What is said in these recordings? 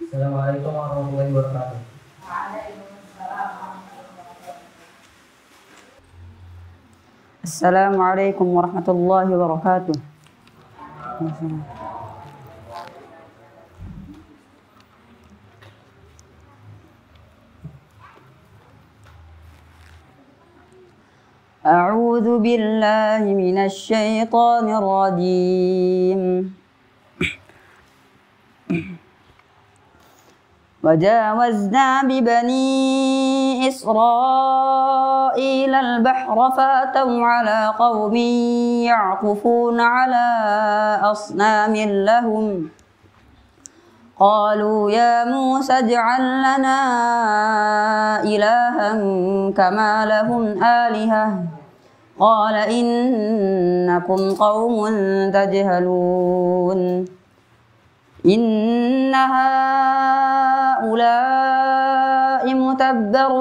Assalamualaikum warahmatullahi wabarakatuh. Assalamualaikum warahmatullahi wabarakatuh. A'udzu billahi minasy syaithanir rajim. وجاوزنا ببني إسرائيل البحر فأتوا على قوم يعكفون على أصنام لهم قالوا يا موسى اجعل لنا إلها كما لهم آلهة قال إنكم قوم تجهلون إن هؤلاء متبر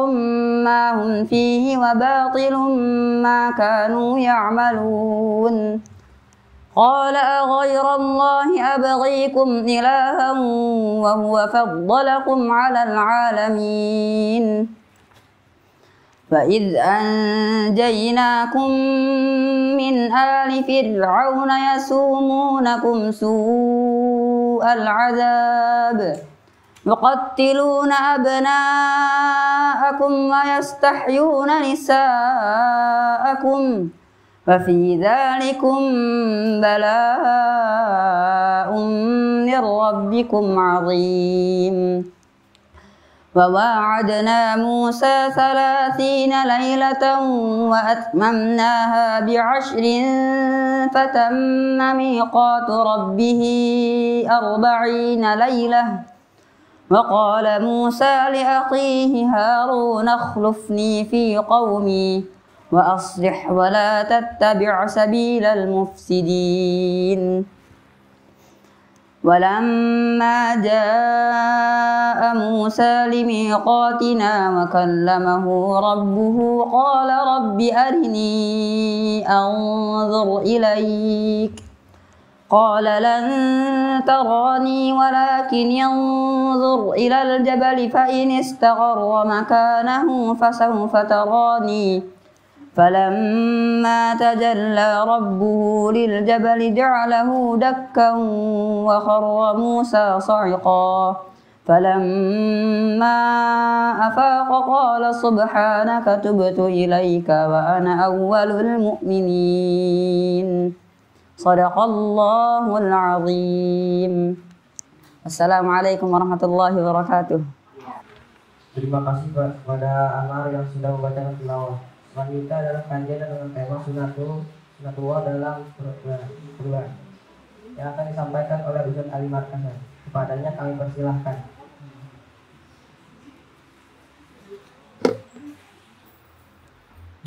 ما هم فيه وباطل ما كانوا يعملون قال أغير الله أبغيكم إلها وهو فضلكم على العالمين فإذ أنجيناكم من آل فرعون يسومونكم سوء العذاب يقتلون أبناءكم ويستحيون نساءكم وفي ذلكم بلاء من ربكم عظيم وواعدنا موسى 30 ليلة وأتممناها ب10 فتم ميقات ربه 40 ليلة وقال موسى لأخيه هارون اخلفني في قومي وأصلح ولا تتبع سبيل المفسدين ولما جاء موسى لميقاتنا وكلمه ربه قال رب أرني أنظر إليك قال لن تراني ولكن انظر إلى الجبل فإن استقر مكانه فسوف تراني فلما تجلى ربه للجبل جعله دكا وخر موسى صعقا فلما أفاق قال سبحانك تبت إليك وأنا أول المؤمنين صدق الله العظيم. Assalamualaikum warahmatullahi wabarakatuh. Terima kasih kepada Anwar yang sudah membacakan tilawah. Selanjutnya adalah kajian dengan tema sunatullah dalam Quran yang akan disampaikan oleh Ustaz Ali Markasa. Kepadanya kami persilahkan.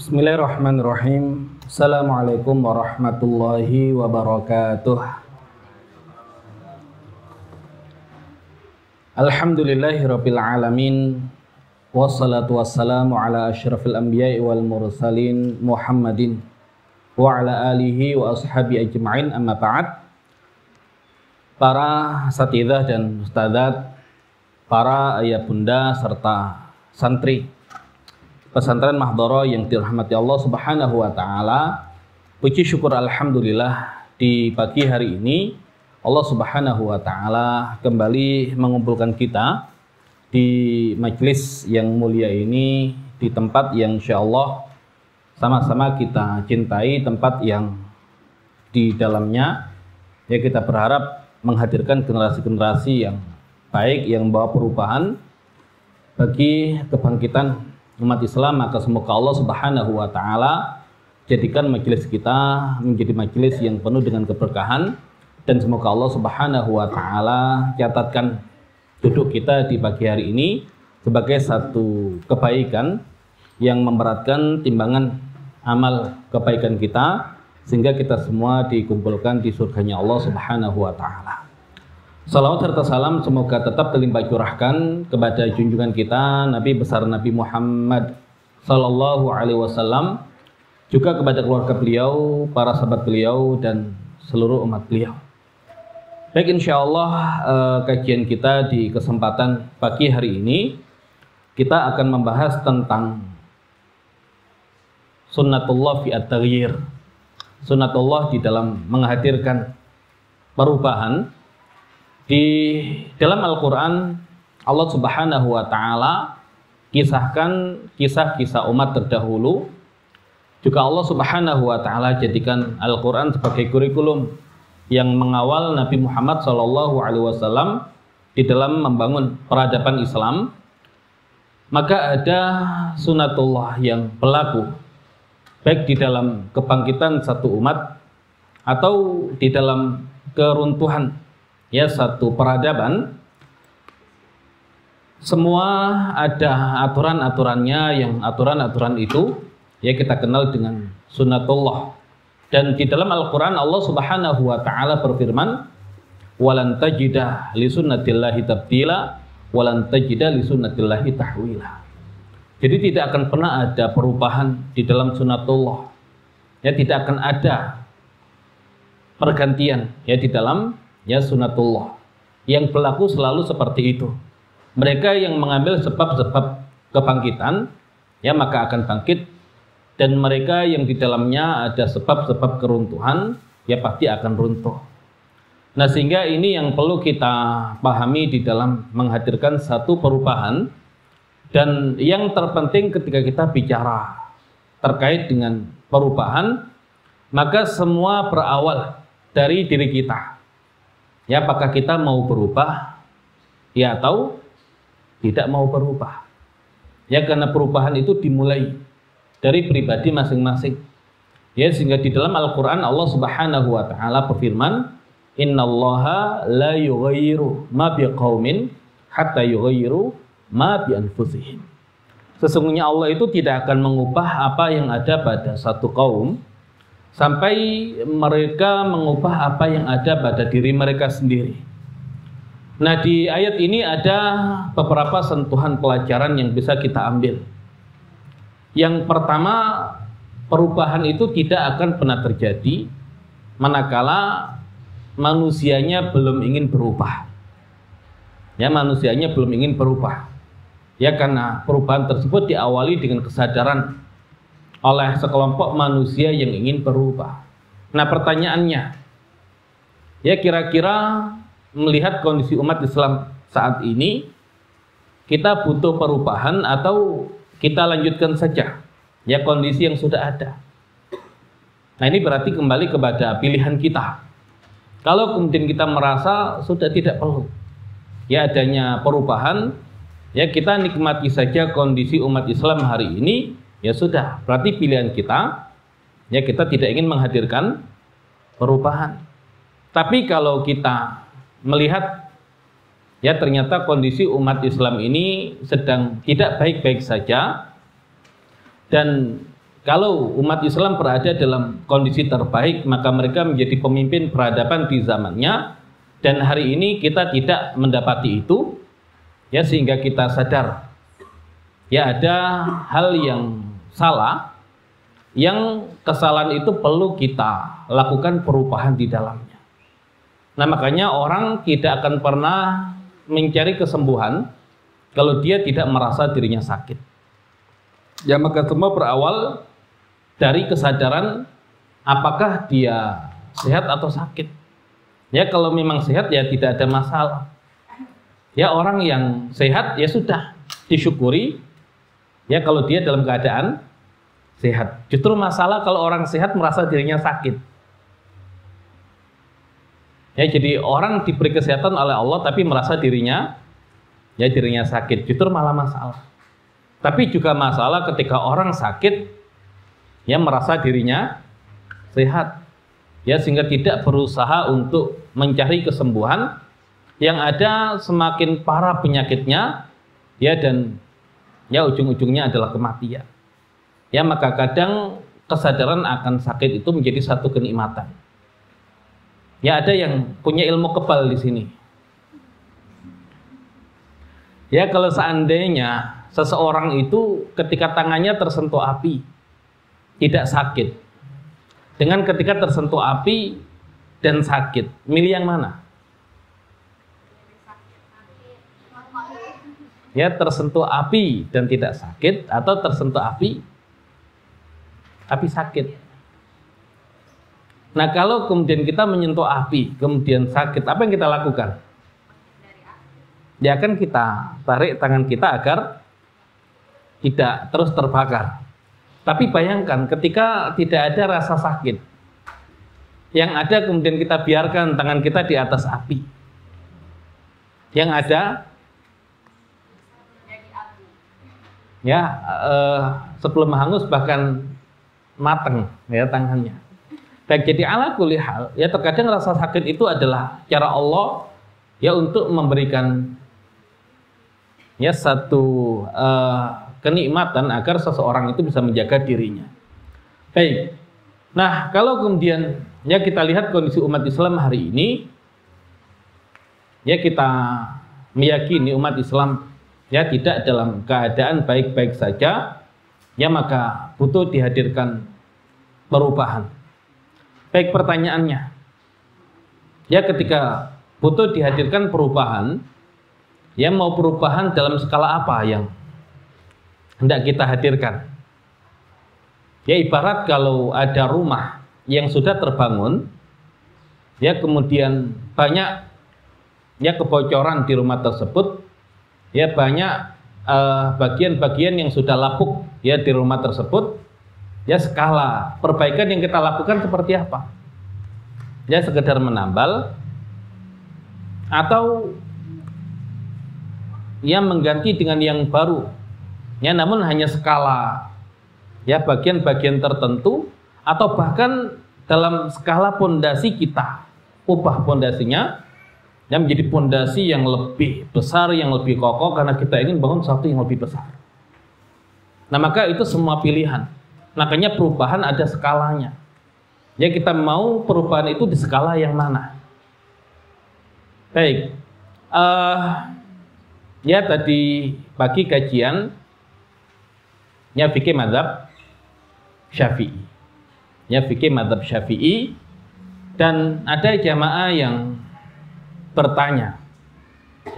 Bismillahirrahmanirrahim. Assalamualaikum warahmatullahi wabarakatuh. Alhamdulillahirabbil alamin. Wassalatu wassalamu ala asyrafil anbiya'i wal mursalin Muhammadin wa ala alihi wa ashabi ajma'in, amma ba'd. Para satidzah dan ustadzat, para ayah bunda serta santri pesantren Mahdhara yang dirahmati Allah Subhanahu wa taala, puji syukur alhamdulillah di pagi hari ini Allah Subhanahu wa taala kembali mengumpulkan kita di majelis yang mulia ini, di tempat yang insyaallah sama-sama kita cintai, tempat yang di dalamnya ya kita berharap menghadirkan generasi-generasi yang baik, yang membawa perubahan bagi kebangkitan umat Islam. Maka semoga Allah Subhanahu wa taala jadikan majelis kita menjadi majelis yang penuh dengan keberkahan, dan semoga Allah Subhanahu wa taala catatkan duduk kita di pagi hari ini sebagai satu kebaikan yang memberatkan timbangan amal kebaikan kita sehingga kita semua dikumpulkan di surganya Allah Subhanahu wa taala. Salawat serta salam semoga tetap terlimpah curahkan kepada junjungan kita Nabi besar Nabi Muhammad sallallahu alaihi wasallam, juga kepada keluarga beliau, para sahabat beliau dan seluruh umat beliau. Baik, insyaallah kajian kita di kesempatan pagi hari ini kita akan membahas tentang sunnatullah fi at-taghyir. Sunnatullah di dalam menghadirkan perubahan. Di dalam Al-Quran Allah Subhanahu wa taala kisahkan kisah-kisah umat terdahulu. Juga Allah Subhanahu wa taala jadikan Al-Quran sebagai kurikulum yang mengawal Nabi Muhammad SAW di dalam membangun peradaban Islam. Maka ada sunnatullah yang berlaku baik di dalam kebangkitan satu umat atau di dalam keruntuhan satu peradaban. Semua ada aturan-aturannya, yang aturan-aturan itu kita kenal dengan sunnatullah. Dan di dalam Al-Quran Allah Subhanahu wa taala berfirman, walan tajida li sunnatillahi tabdila walan tajida li sunnatillahi tahwila. Jadi tidak akan pernah ada perubahan di dalam sunnatullah. Tidak akan ada pergantian di dalam sunnatullah. Yang berlaku selalu seperti itu. Mereka yang mengambil sebab-sebab kebangkitan maka akan bangkit, dan mereka yang di dalamnya ada sebab-sebab keruntuhan pasti akan runtuh. Nah, sehingga ini yang perlu kita pahami di dalam menghadirkan satu perubahan. Dan yang terpenting ketika kita bicara terkait dengan perubahan, maka semua berawal dari diri kita. Apakah kita mau berubah atau tidak mau berubah. Karena perubahan itu dimulai dari pribadi masing-masing. Sehingga di dalam Al-Quran Allah Subhanahu wa taala berfirman, innallaha la yughayyiru ma biqaumin hatta yughayyiru ma bi anfusihim. Sesungguhnya Allah itu tidak akan mengubah apa yang ada pada satu kaum sampai mereka mengubah apa yang ada pada diri mereka sendiri. Nah, di ayat ini ada beberapa sentuhan pelajaran yang bisa kita ambil. Yang pertama, perubahan itu tidak akan pernah terjadi manakala manusianya belum ingin berubah. Manusianya belum ingin berubah. Karena perubahan tersebut diawali dengan kesadaran oleh sekelompok manusia yang ingin berubah. Nah, pertanyaannya, kira-kira melihat kondisi umat Islam saat ini, kita butuh perubahan atau kita lanjutkan saja kondisi yang sudah ada? Nah, ini berarti kembali kepada pilihan kita. Kalau kemudian kita merasa sudah tidak perlu adanya perubahan, kita nikmati saja kondisi umat Islam hari ini, sudah, berarti pilihan kita kita tidak ingin menghadirkan perubahan. Tapi kalau kita melihat ternyata kondisi umat Islam ini sedang tidak baik-baik saja, dan kalau umat Islam berada dalam kondisi terbaik, maka mereka menjadi pemimpin peradaban di zamannya, dan hari ini kita tidak mendapati itu, sehingga kita sadar ada hal yang salah, yang kesalahan itu perlu kita lakukan perubahan di dalamnya. Nah, makanya orang tidak akan pernah mencari kesembuhan kalau dia tidak merasa dirinya sakit. Maka semua berawal dari kesadaran apakah dia sehat atau sakit. Kalau memang sehat tidak ada masalah. Orang yang sehat sudah disyukuri kalau dia dalam keadaan sehat. Justru masalah kalau orang sehat merasa dirinya sakit. Jadi orang diberi kesehatan oleh Allah tapi merasa dirinya sakit, justru malah masalah. Tapi juga masalah ketika orang sakit merasa dirinya sehat, sehingga tidak berusaha untuk mencari kesembuhan. Yang ada semakin parah penyakitnya, dan ujung-ujungnya adalah kematian. Maka kadang kesadaran akan sakit itu menjadi satu kenikmatan. Ya, ada yang punya ilmu kebal di sini. Ya, kalau seandainya seseorang itu ketika tangannya tersentuh api tidak sakit, dengan ketika tersentuh api dan sakit, milih yang mana? Ya, tersentuh api dan tidak sakit, atau tersentuh api sakit. Nah, kalau kemudian kita menyentuh api kemudian sakit, apa yang kita lakukan? Ya, kan kita tarik tangan kita agar tidak terus terbakar. Tapi bayangkan ketika tidak ada rasa sakit, yang ada kemudian kita biarkan tangan kita di atas api, yang ada sebelum hangus bahkan mateng ya tangannya. Baik, jadi ala kulli hal, ya terkadang rasa sakit itu adalah cara Allah ya untuk memberikan ya satu kenikmatan agar seseorang itu bisa menjaga dirinya. Baik. Nah, kalau kemudian ya kita lihat kondisi umat Islam hari ini, ya kita meyakini umat Islam ya tidak dalam keadaan baik-baik saja, ya maka butuh dihadirkan perubahan. Baik, pertanyaannya, ya ketika butuh dihadirkan perubahan, ya mau perubahan dalam skala apa yang hendak kita hadirkan? Ya ibarat kalau ada rumah yang sudah terbangun, ya kemudian banyak ya kebocoran di rumah tersebut, ya banyak bagian-bagian yang sudah lapuk ya di rumah tersebut, ya skala perbaikan yang kita lakukan seperti apa? Ya sekedar menambal atau ya mengganti dengan yang baru, ya namun hanya skala ya bagian-bagian tertentu, atau bahkan dalam skala pondasi kita ubah pondasinya yang menjadi pondasi yang lebih besar, yang lebih kokoh, karena kita ingin bangun sesuatu yang lebih besar. Nah, maka itu semua pilihan. Makanya perubahan ada skalanya. Ya, kita mau perubahan itu di skala yang mana? Baik. Ya tadi pagi kajian ya fikih mazhab Syafi'i. Ya fikih mazhab Syafi'i, dan ada jamaah yang bertanya,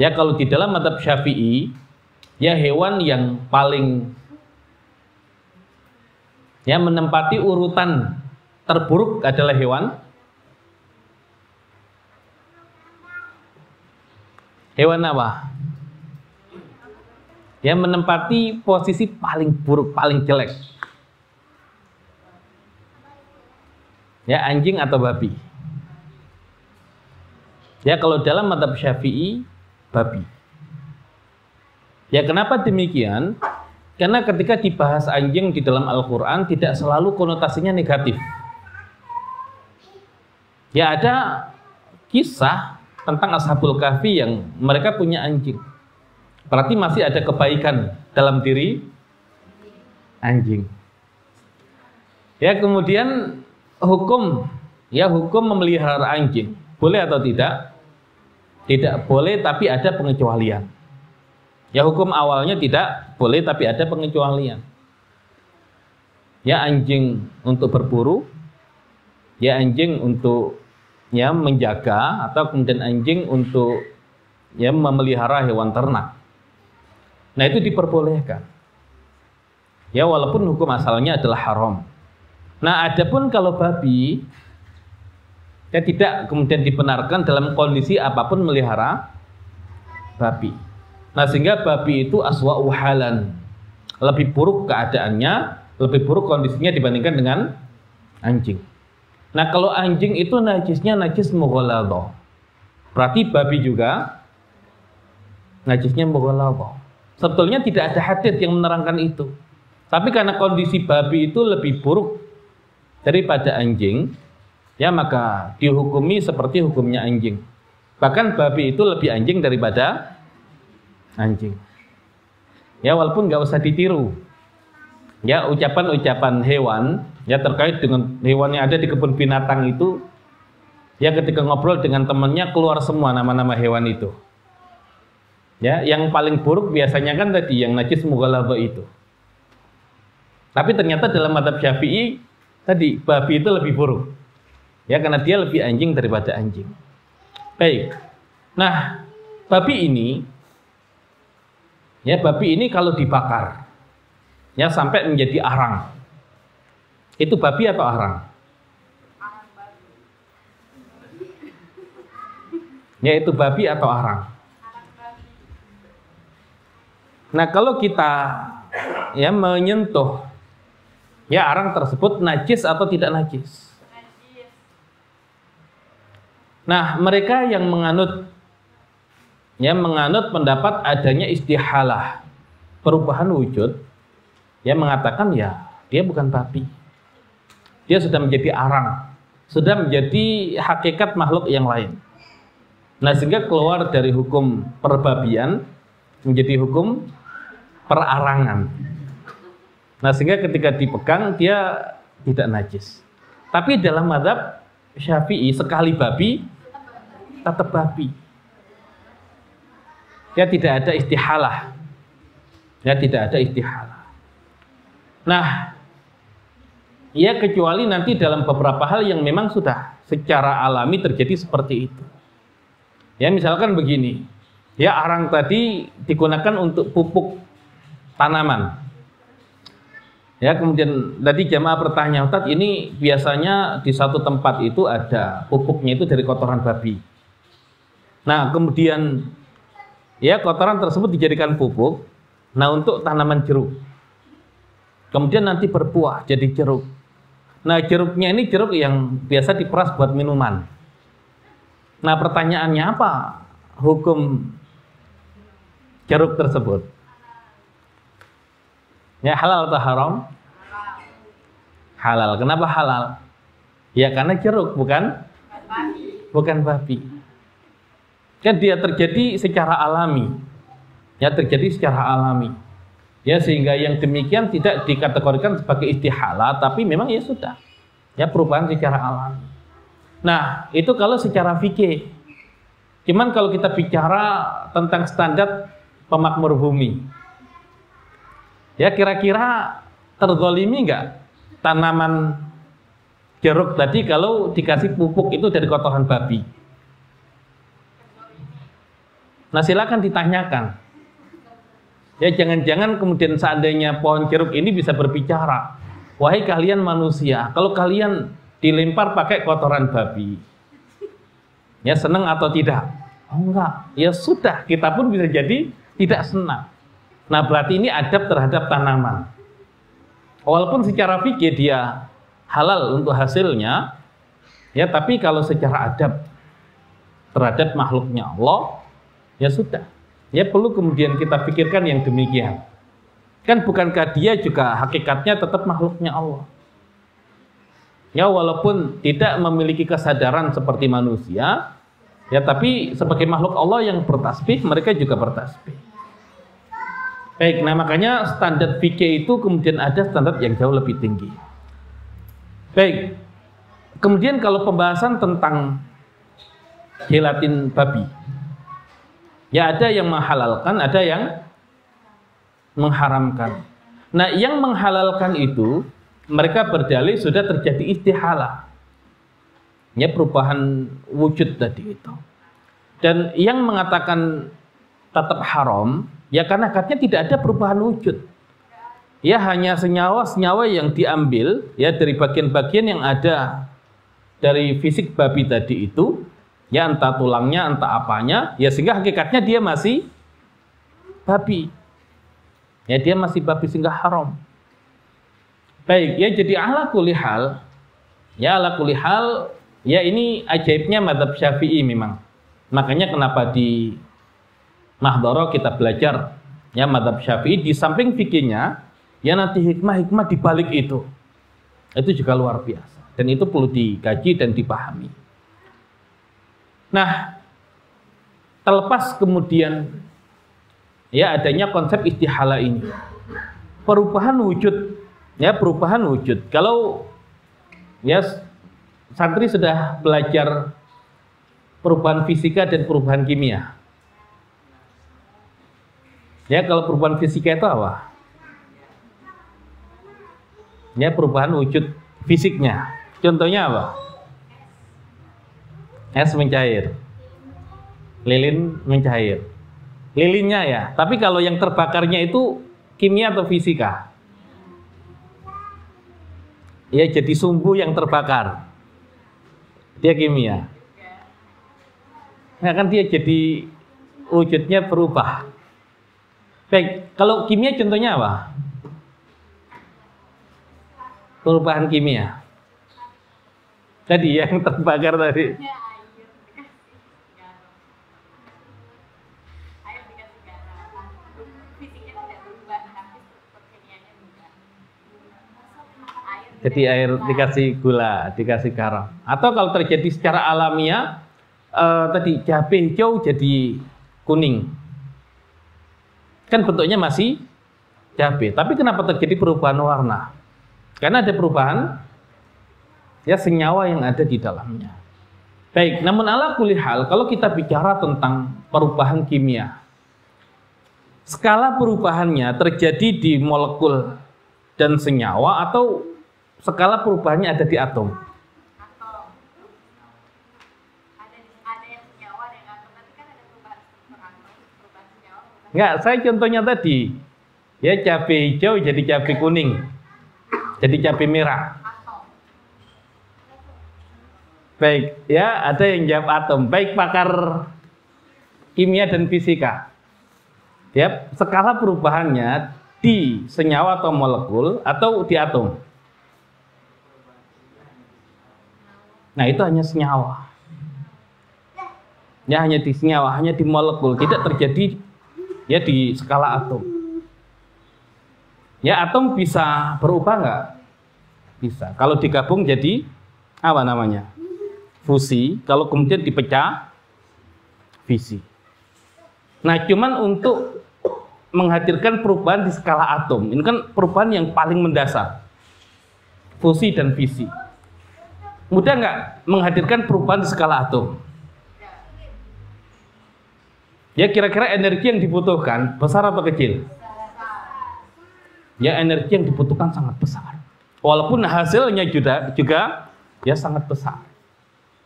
ya kalau di dalam mazhab Syafi'i, ya hewan yang paling ya menempati urutan terburuk adalah hewan apa? Ya menempati posisi paling buruk, paling jelek. Ya anjing atau babi. Ya kalau dalam mazhab Syafi'i, babi. Ya kenapa demikian? Karena ketika dibahas anjing di dalam Al-Quran tidak selalu konotasinya negatif. Ya ada kisah tentang Ashabul Kahfi yang mereka punya anjing. Berarti masih ada kebaikan dalam diri anjing. Ya kemudian hukum memelihara anjing boleh atau tidak? Tidak boleh, tapi ada pengecualian. Ya hukum awalnya tidak boleh, tapi ada pengecualian. Ya anjing untuk berburu, ya anjing untuk ya menjaga, atau kemudian anjing untuk ya memelihara hewan ternak. Nah itu diperbolehkan. Ya walaupun hukum asalnya adalah haram. Nah adapun kalau babi, ya tidak kemudian dibenarkan dalam kondisi apapun melihara babi. Nah sehingga babi itu aswa'u halan, lebih buruk keadaannya, lebih buruk kondisinya dibandingkan dengan anjing. Nah kalau anjing itu najisnya najis mughalladhah, berarti babi juga najisnya mughalladhah. Sebetulnya tidak ada hadits yang menerangkan itu, tapi karena kondisi babi itu lebih buruk daripada anjing, ya maka dihukumi seperti hukumnya anjing. Bahkan babi itu lebih anjing daripada anjing. Ya walaupun nggak usah ditiru. ya ucapan-ucapan hewan ya terkait dengan hewan yang ada di kebun binatang itu, ya ketika ngobrol dengan temannya keluar semua nama-nama hewan itu. Ya, yang paling buruk biasanya kan tadi yang najis mughalladhah itu. Tapi ternyata dalam mazhab Syafi'i tadi babi itu lebih buruk. Ya, karena dia lebih anjing daripada anjing. Baik. Nah, babi ini kalau dibakar ya sampai menjadi arang. Itu babi atau arang? Ya, itu babi atau arang. Nah, kalau kita ya menyentuh ya arang tersebut najis atau tidak najis? Nah, mereka yang menganut pendapat adanya istihalah, perubahan wujud, ya mengatakan ya dia bukan babi. Dia sudah menjadi arang, sudah menjadi hakikat makhluk yang lain. Nah, sehingga keluar dari hukum perbabian menjadi hukum perarangan. Nah, sehingga ketika dipegang dia tidak najis. Tapi dalam mazhab Syafi'i sekali babi tetap babi. Ya tidak ada istihalah. Ya tidak ada istihalah. Nah, ya kecuali nanti dalam beberapa hal yang memang sudah secara alami terjadi seperti itu. Ya misalkan begini. Ya arang tadi digunakan untuk pupuk tanaman. Ya, kemudian tadi jamaah bertanya, Ustaz, ini biasanya di satu tempat itu ada pupuknya itu dari kotoran babi. Nah, kemudian ya kotoran tersebut dijadikan pupuk. Nah, untuk tanaman jeruk. Kemudian nanti berbuah jadi jeruk. Nah, jeruknya ini jeruk yang biasa diperas buat minuman. Nah, pertanyaannya apa hukum jeruk tersebut? Ya halal atau haram? Halal. Kenapa halal? Ya karena jeruk bukan babi. Kan dia terjadi secara alami. Ya terjadi secara alami. Ya sehingga yang demikian tidak dikategorikan sebagai istihalah, tapi memang ya sudah. Ya perubahan secara alami. Nah, itu kalau secara fikih. Cuman kalau kita bicara tentang standar pemakmur bumi, ya kira-kira terzalimi enggak tanaman jeruk tadi kalau dikasih pupuk itu dari kotoran babi? Nah, silakan ditanyakan. Ya jangan-jangan kemudian seandainya pohon jeruk ini bisa berbicara, wahai kalian manusia, kalau kalian dilempar pakai kotoran babi, ya senang atau tidak? Oh enggak, ya sudah, kita pun bisa jadi tidak senang. Nah berarti ini adab terhadap tanaman. Walaupun secara fikih dia halal untuk hasilnya, ya tapi kalau secara adab terhadap makhluknya Allah, ya sudah. Ya perlu kemudian kita pikirkan yang demikian. Kan bukankah dia juga hakikatnya tetap makhluknya Allah? Ya walaupun tidak memiliki kesadaran seperti manusia, ya tapi sebagai makhluk Allah yang bertasbih, mereka juga bertasbih. Baik, nah makanya standar fikih itu kemudian ada standar yang jauh lebih tinggi. Baik, kemudian kalau pembahasan tentang gelatin babi, ya ada yang menghalalkan, ada yang mengharamkan. Nah yang menghalalkan itu mereka berdalih sudah terjadi istihalah, ya perubahan wujud tadi itu. Dan yang mengatakan tetap haram, ya karena katanya tidak ada perubahan wujud. Ya hanya senyawa-senyawa yang diambil ya dari bagian-bagian yang ada dari fisik babi tadi itu, ya entah tulangnya, entah apanya, ya sehingga hakikatnya dia masih babi. Ya dia masih babi sehingga haram. Baik, ya jadi ala kulli hal, ya ini ajaibnya mazhab Syafi'i memang. Makanya kenapa di Mahdharah kita belajar ya mazhab Syafi'i, di samping fikihnya ya nanti hikmah-hikmah di balik itu juga luar biasa dan itu perlu dikaji dan dipahami. Nah, terlepas kemudian ya adanya konsep istihalah ini, perubahan wujud Ya, perubahan wujud. Kalau ya santri sudah belajar perubahan fisika dan perubahan kimia. Ya, kalau perubahan fisika itu apa? Ya, perubahan wujud fisiknya. Contohnya apa? Es mencair, lilin mencair. Lilinnya ya, tapi kalau yang terbakarnya itu kimia atau fisika? Ya, jadi sumbu yang terbakar. Dia kimia. Nah, kan dia jadi wujudnya berubah. Baik, kalau kimia contohnya apa? Perubahan kimia. Tadi yang terbakar tadi. Jadi air dikasih gula, dikasih garam. Atau kalau terjadi secara alamiah, tadi cabai hijau jadi kuning. Kan bentuknya masih cabai, tapi kenapa terjadi perubahan warna? Karena ada perubahan ya senyawa yang ada di dalamnya. Baik, namun ala kulli hal, kalau kita bicara tentang perubahan kimia, skala perubahannya terjadi di molekul dan senyawa atau skala perubahannya ada di atom? Enggak, saya contohnya tadi. Ya, cabai hijau jadi cabai kuning. Jadi cabai merah. Baik, ya ada yang jawab atom. Baik pakar kimia dan fisika. Ya, skala perubahannya di senyawa atau molekul atau di atom? Nah, itu hanya senyawa. Ya, hanya di senyawa, hanya di molekul, tidak terjadi ya di skala atom. Ya, atom bisa berubah nggak? Bisa. Kalau digabung jadi apa namanya? Fusi. Kalau kemudian dipecah, fisi. Nah, cuman untuk menghadirkan perubahan di skala atom, ini kan perubahan yang paling mendasar. Fusi dan fisi. Mudah nggak menghadirkan perubahan di skala atom? Ya, kira-kira energi yang dibutuhkan besar atau kecil? Ya, energi yang dibutuhkan sangat besar. Walaupun hasilnya juga ya sangat besar.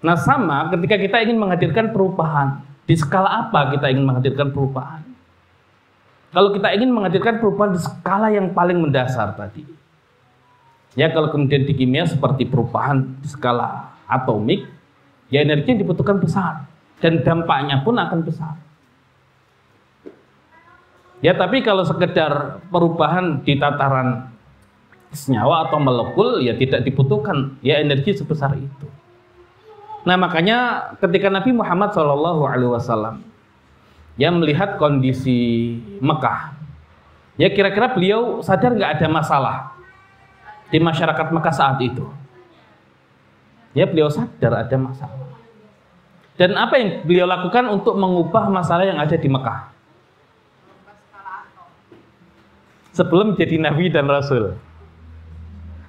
Nah, sama ketika kita ingin menghadirkan perubahan, di skala apa kita ingin menghadirkan perubahan? Kalau kita ingin menghadirkan perubahan di skala yang paling mendasar tadi, ya kalau kemudian di kimia seperti perubahan di skala atomik, ya energi yang dibutuhkan besar dan dampaknya pun akan besar. Ya, tapi kalau sekedar perubahan di tataran senyawa atau molekul, ya tidak dibutuhkan ya energi sebesar itu. Nah, makanya ketika Nabi Muhammad SAW ya melihat kondisi Mekah, ya kira-kira beliau sadar nggak ada masalah di masyarakat Mekah saat itu? Ya, beliau sadar ada masalah. Dan apa yang beliau lakukan untuk mengubah masalah yang ada di Mekah? Sebelum jadi Nabi dan Rasul,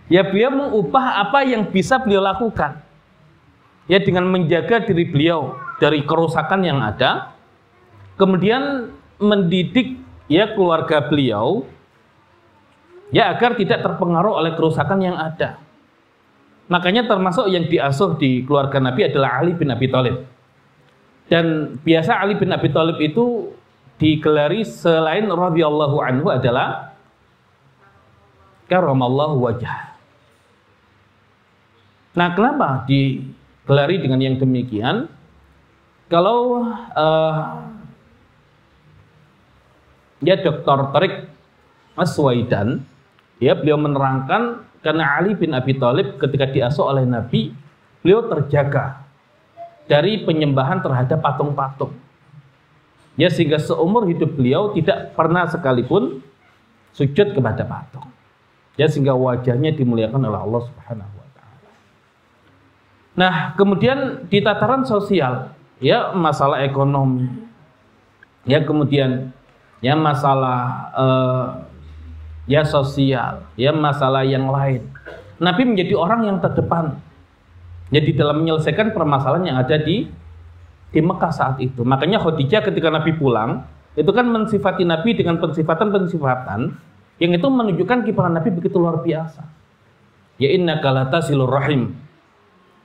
ya beliau mengubah apa yang bisa beliau lakukan. Ya, dengan menjaga diri beliau dari kerusakan yang ada, kemudian mendidik ya keluarga beliau ya agar tidak terpengaruh oleh kerusakan yang ada. Makanya termasuk yang diasuh di keluarga Nabi adalah Ali bin Abi Thalib. Dan biasa Ali bin Abi Thalib itu digelari selain radhiyallahu anhu adalah karamallahu wajah. Nah, kenapa digelari dengan yang demikian? Kalau ya Dr. Tariq As-Suwaidan, ya beliau menerangkan karena Ali bin Abi Thalib ketika diasuh oleh Nabi, beliau terjaga dari penyembahan terhadap patung-patung. Ya, sehingga seumur hidup beliau tidak pernah sekalipun sujud kepada patung. Ya, sehingga wajahnya dimuliakan oleh Allah Subhanahu wa taala. Nah, kemudian di tataran sosial, ya masalah ekonomi. Ya, kemudian ya masalah ya sosial, ya masalah yang lain. Nabi menjadi orang yang terdepan. Jadi dalam menyelesaikan permasalahan yang ada di Mekah saat itu. Makanya Khadijah ketika Nabi pulang, itu kan mensifati Nabi dengan pensifatan-pensifatan yang itu menunjukkan kiprah Nabi begitu luar biasa. Ya innaka latasilur rahim.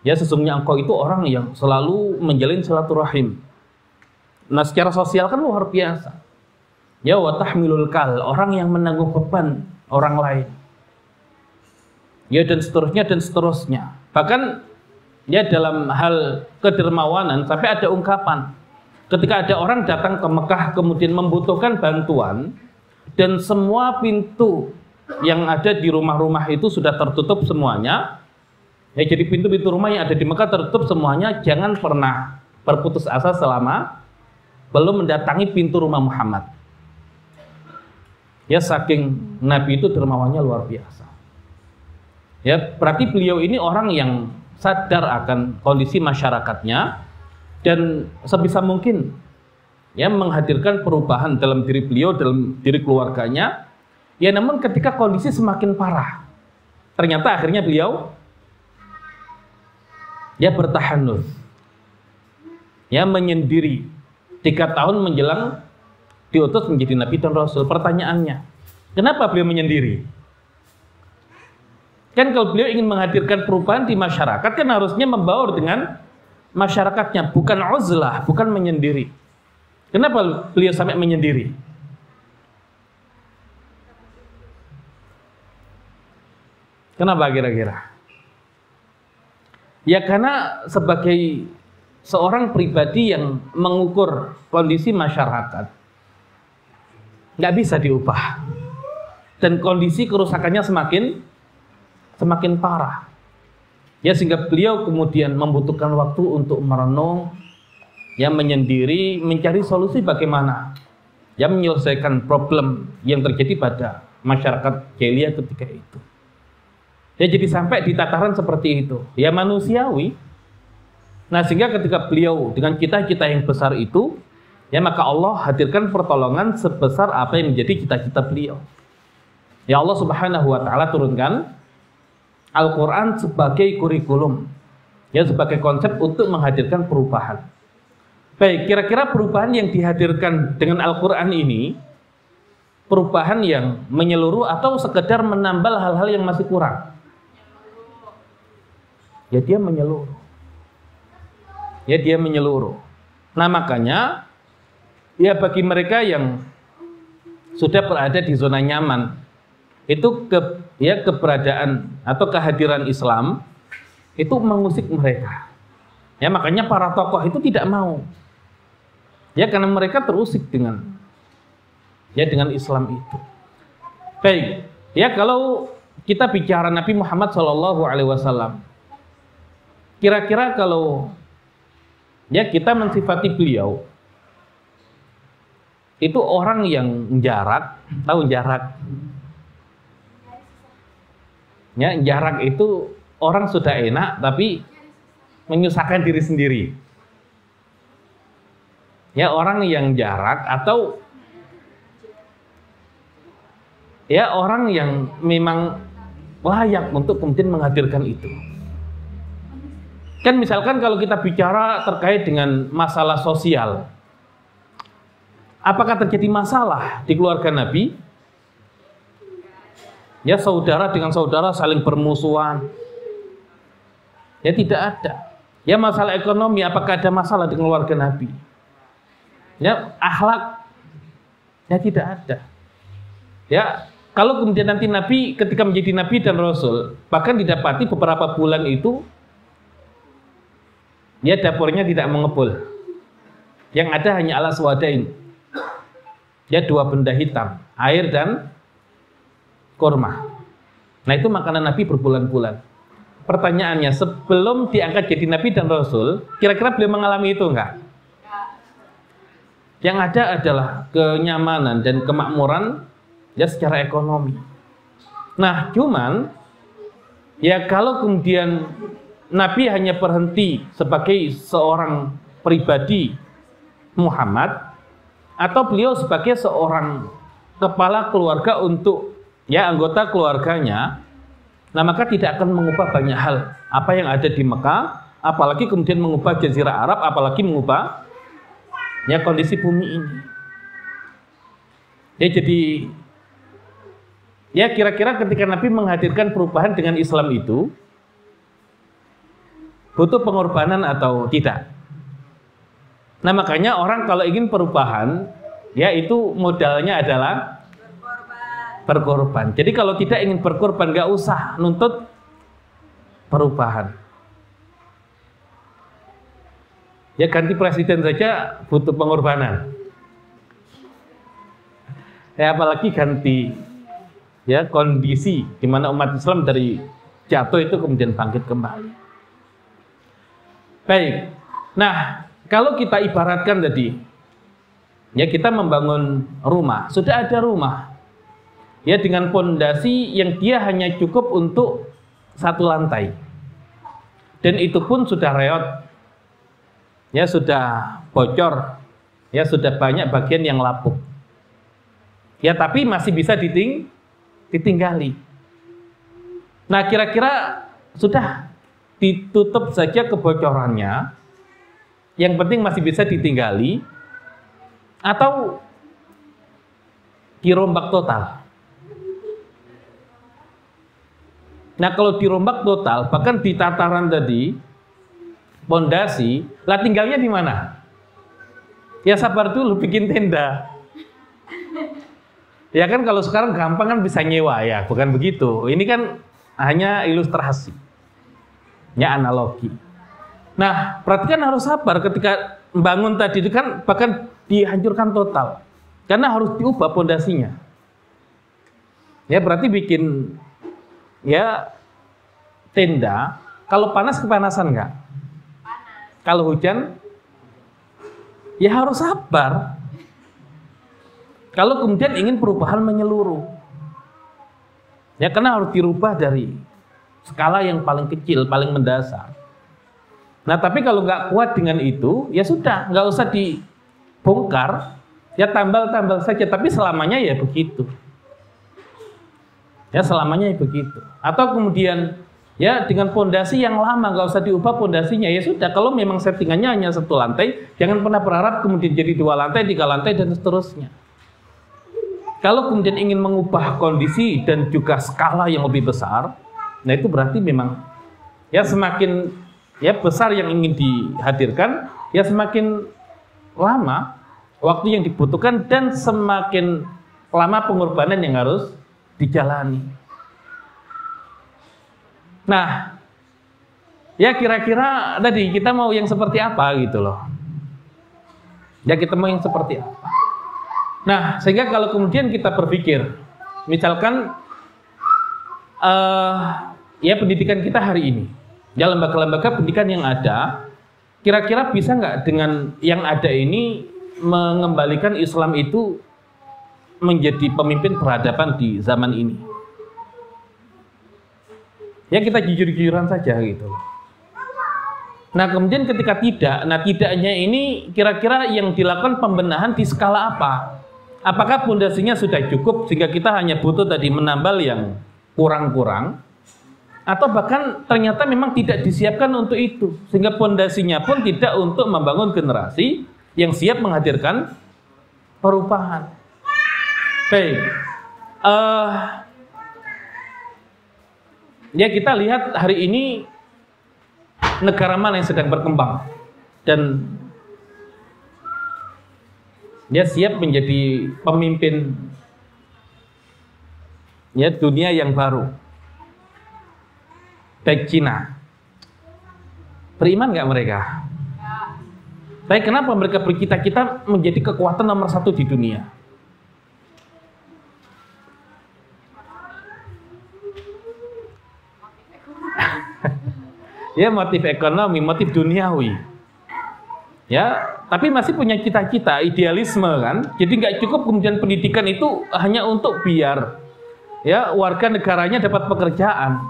Ya sesungguhnya engkau itu orang yang selalu menjalin silaturahim. Nah secara sosial kan luar biasa. Ya wa tahmilul kal, orang yang menanggung beban orang lain. Ya dan seterusnya. Bahkan ya dalam hal kedermawanan sampai ada ungkapan ketika ada orang datang ke Mekah kemudian membutuhkan bantuan dan semua pintu yang ada di rumah-rumah itu sudah tertutup semuanya. Ya jadi pintu-pintu rumah yang ada di Mekah tertutup semuanya, jangan pernah berputus asa selama belum mendatangi pintu rumah Muhammad. Ya saking Nabi itu dermawannya luar biasa. Ya berarti beliau ini orang yang sadar akan kondisi masyarakatnya dan sebisa mungkin ya menghadirkan perubahan dalam diri beliau, dalam diri keluarganya. Ya namun ketika kondisi semakin parah, ternyata akhirnya beliau ya bertahanus, ya menyendiri 3 tahun menjelang diutus menjadi Nabi dan Rasul. Pertanyaannya, kenapa beliau menyendiri? Kan kalau beliau ingin menghadirkan perubahan di masyarakat kan harusnya membaur dengan masyarakatnya, bukan uzlah, bukan menyendiri. Kenapa beliau sampai menyendiri? Kenapa kira-kira? Ya karena sebagai seorang pribadi yang mengukur kondisi masyarakat nggak bisa diubah dan kondisi kerusakannya semakin parah. Ya sehingga beliau kemudian membutuhkan waktu untuk merenung, ya menyendiri, mencari solusi bagaimana ya menyelesaikan problem yang terjadi pada masyarakat jahiliyah ketika itu. Ya jadi sampai di tataran seperti itu, ya manusiawi. Nah sehingga ketika beliau dengan cita-cita yang besar itu, ya maka Allah hadirkan pertolongan sebesar apa yang menjadi cita-cita beliau. Ya Allah Subhanahu wa taala turunkan Al-Qur'an sebagai kurikulum, ya sebagai konsep untuk menghadirkan perubahan. Baik, kira-kira perubahan yang dihadirkan dengan Al-Qur'an ini perubahan yang menyeluruh atau sekedar menambal hal-hal yang masih kurang? Ya dia menyeluruh. Ya dia menyeluruh. Nah makanya ya bagi mereka yang sudah berada di zona nyaman, itu keberadaan atau kehadiran Islam itu mengusik mereka. Ya makanya para tokoh itu tidak mau. Ya karena mereka terusik dengan Islam itu. Baik, ya kalau kita bicara Nabi Muhammad SAW, kira-kira kalau ya kita mensifati beliau itu orang yang jarak, tahu jarak? Ya, jarak itu orang sudah enak tapi menyusahkan diri sendiri. Ya, orang yang jarak atau ya orang yang memang layak untuk kemudian menghadirkan itu. Kan misalkan kalau kita bicara terkait dengan masalah sosial, apakah terjadi masalah di keluarga Nabi? Ya saudara dengan saudara saling bermusuhan. Ya tidak ada. Ya masalah ekonomi, apakah ada masalah di keluarga Nabi? Ya akhlak, ya tidak ada. Ya kalau kemudian nanti Nabi ketika menjadi Nabi dan Rasul, bahkan didapati beberapa bulan itu ya dapurnya tidak mengepul. Yang ada hanya alas wadain. Ya 2 benda hitam, air dan kurma. Nah itu makanan Nabi berbulan-bulan. Pertanyaannya, sebelum diangkat jadi Nabi dan Rasul, kira-kira beliau mengalami itu enggak? Yang ada adalah kenyamanan dan kemakmuran ya secara ekonomi. Nah cuman ya kalau kemudian Nabi hanya berhenti sebagai seorang pribadi Muhammad, atau beliau sebagai seorang kepala keluarga untuk ya anggota keluarganya, nah maka tidak akan mengubah banyak hal apa yang ada di Mekah, apalagi kemudian mengubah Jazirah Arab, apalagi mengubah ya kondisi bumi ini. Ya jadi ya kira-kira ketika Nabi menghadirkan perubahan dengan Islam itu butuh pengorbanan atau tidak? Nah makanya orang kalau ingin perubahan, ya itu modalnya adalah berkorban. Jadi kalau tidak ingin berkorban, gak usah nuntut perubahan. Ya ganti presiden saja butuh pengorbanan. Ya apalagi ganti ya kondisi di mana umat Islam dari jatuh itu kemudian bangkit kembali. Baik. Nah, kalau kita ibaratkan tadi, ya kita membangun rumah, sudah ada rumah, ya dengan pondasi yang dia hanya cukup untuk satu lantai, dan itu pun sudah reot, ya sudah bocor, ya sudah banyak bagian yang lapuk, ya tapi masih bisa ditinggali. Nah kira-kira sudah ditutup saja kebocorannya, yang penting masih bisa ditinggali, atau dirombak total. Nah kalau dirombak total, bahkan di tataran tadi pondasi, lah tinggalnya di mana? Ya sabar dulu bikin tenda. Ya kan kalau sekarang gampang kan bisa nyewa, ya bukan begitu. Ini kan hanya ilustrasi, ya analogi. Nah, perhatikan harus sabar ketika membangun tadi itu kan bahkan dihancurkan total. Karena harus diubah pondasinya. Ya berarti bikin ya tenda, kalau panas kepanasan enggak? Kalau hujan ya harus sabar. Kalau kemudian ingin perubahan menyeluruh, ya karena harus dirubah dari skala yang paling kecil, paling mendasar. Nah tapi kalau nggak kuat dengan itu, ya sudah, nggak usah dibongkar, ya tambal-tambal saja. Tapi selamanya ya begitu, ya selamanya ya begitu. Atau kemudian ya dengan pondasi yang lama nggak usah diubah pondasinya, ya sudah. Kalau memang settingannya hanya satu lantai, jangan pernah berharap kemudian jadi 2 lantai, 3 lantai dan seterusnya. Kalau kemudian ingin mengubah kondisi dan juga skala yang lebih besar, nah itu berarti memang ya semakin ya besar yang ingin dihadirkan, ya semakin lama waktu yang dibutuhkan dan semakin lama pengorbanan yang harus dijalani. Nah, ya kira-kira tadi kita mau yang seperti apa gitu loh. Ya kita mau yang seperti apa. Nah, sehingga kalau kemudian kita berpikir, misalkan ya pendidikan kita hari ini, ya lembaga-lembaga pendidikan yang ada, kira-kira bisa nggak dengan yang ada ini mengembalikan Islam itu menjadi pemimpin peradaban di zaman ini? Ya kita jujur-jujuran saja gitu. Nah kemudian ketika tidak, nah tidaknya ini kira-kira yang dilakukan pembenahan di skala apa? Apakah pondasinya sudah cukup sehingga kita hanya butuh tadi menambal yang kurang-kurang? Atau bahkan ternyata memang tidak disiapkan untuk itu, sehingga pondasinya pun tidak untuk membangun generasi yang siap menghadirkan perubahan. Baik, ya kita lihat hari ini negara mana yang sedang berkembang dan dia siap menjadi pemimpin ya dunia yang baru. Baik Cina, beriman nggak mereka? Tapi kenapa mereka bercita-cita menjadi kekuatan nomor 1 di dunia? Ya motif ekonomi, motif duniawi. Ya, tapi masih punya cita-cita, idealisme kan. Jadi nggak cukup kemudian pendidikan itu hanya untuk biar ya warga negaranya dapat pekerjaan.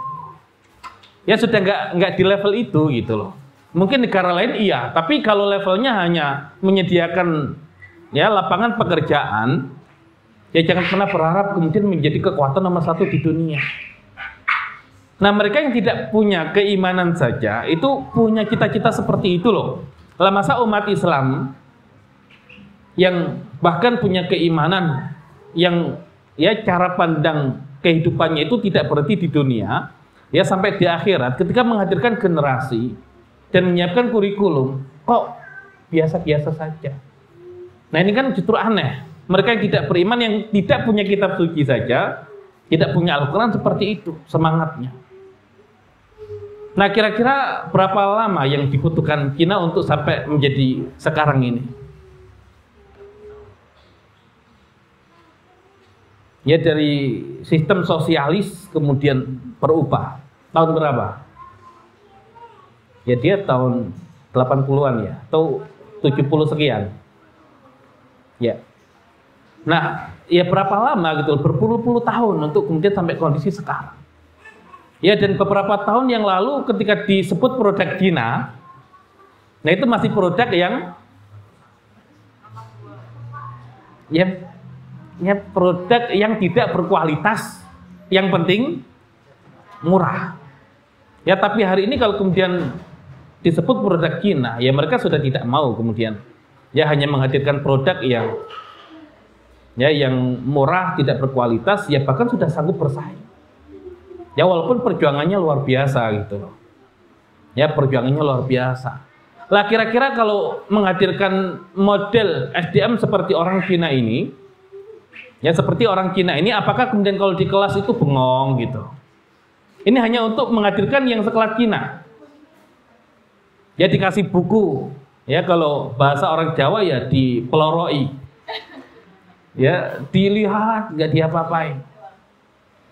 Ya sudah nggak di level itu gitu loh. Mungkin negara lain iya, tapi kalau levelnya hanya menyediakan ya lapangan pekerjaan, Ya jangan pernah berharap kemudian menjadi kekuatan nomor satu di dunia. Nah mereka yang tidak punya keimanan saja itu punya cita-cita seperti itu loh. Lah masa umat Islam yang bahkan punya keimanan yang ya cara pandang kehidupannya itu tidak berhenti di dunia, ya sampai di akhirat ketika menghadirkan generasi dan menyiapkan kurikulum kok biasa-biasa saja. Nah ini kan justru aneh. Mereka yang tidak beriman, yang tidak punya kitab suci saja, tidak punya Al-Quran seperti itu semangatnya. Nah kira-kira berapa lama yang dibutuhkan Cina untuk sampai menjadi sekarang ini? Ya dari sistem sosialis kemudian berubah. Tahun berapa? Ya dia tahun 80-an ya, atau 70 sekian. Ya. Nah, ya berapa lama gitu, berpuluh-puluh tahun untuk kemudian sampai kondisi sekarang. Ya dan beberapa tahun yang lalu ketika disebut produk Cina, nah itu masih produk yang produk yang tidak berkualitas, yang penting murah. Ya tapi hari ini kalau kemudian disebut produk Cina, ya mereka sudah tidak mau kemudian ya hanya menghadirkan produk yang murah, tidak berkualitas, ya bahkan sudah sanggup bersaing. Ya walaupun perjuangannya luar biasa gitu loh. Ya perjuangannya luar biasa. Lah kira-kira kalau menghadirkan model SDM seperti orang Cina ini, ya seperti orang Cina ini, apakah kemudian kalau di kelas itu bengong gitu? Ini hanya untuk menghadirkan yang sekelas Cina. Ya dikasih buku, ya kalau bahasa orang Jawa ya dipeloroi. Ya dilihat, nggak diapa-apain.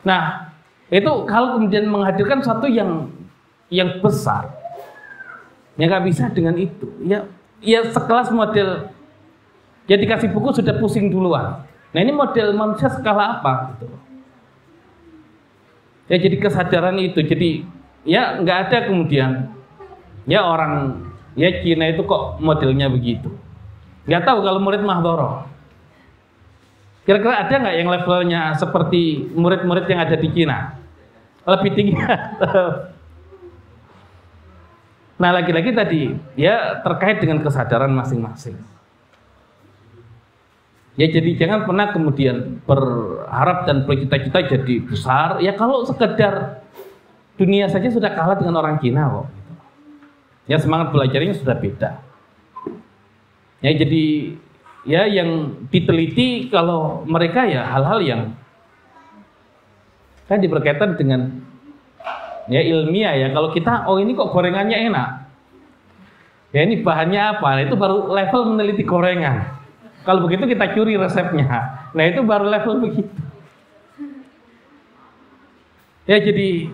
Nah itu kalau kemudian menghadirkan sesuatu yang besar, ya nggak bisa dengan itu. Ya sekelas model, ya dikasih buku sudah pusing duluan. Nah ini model manusia skala apa? Gitu. Ya jadi kesadaran itu, jadi ya nggak ada kemudian ya orang ya Cina itu kok modelnya begitu. Nggak tahu kalau murid Mahdhoroh. Kira-kira ada nggak yang levelnya seperti murid-murid yang ada di Cina? Lebih tinggi. Nah lagi-lagi tadi ya terkait dengan kesadaran masing-masing. Ya jadi jangan pernah kemudian berharap dan bercita-cita jadi besar. Ya kalau sekedar dunia saja sudah kalah dengan orang Cina kok. Ya semangat belajarnya sudah beda. Ya jadi ya yang diteliti kalau mereka ya hal-hal yang kan berkaitan dengan ya ilmiah ya. Kalau kita ini kok gorengannya enak. Ya ini bahannya apa? Nah, itu baru level meneliti gorengan. Kalau begitu kita curi resepnya. Nah itu baru level begitu. Ya jadi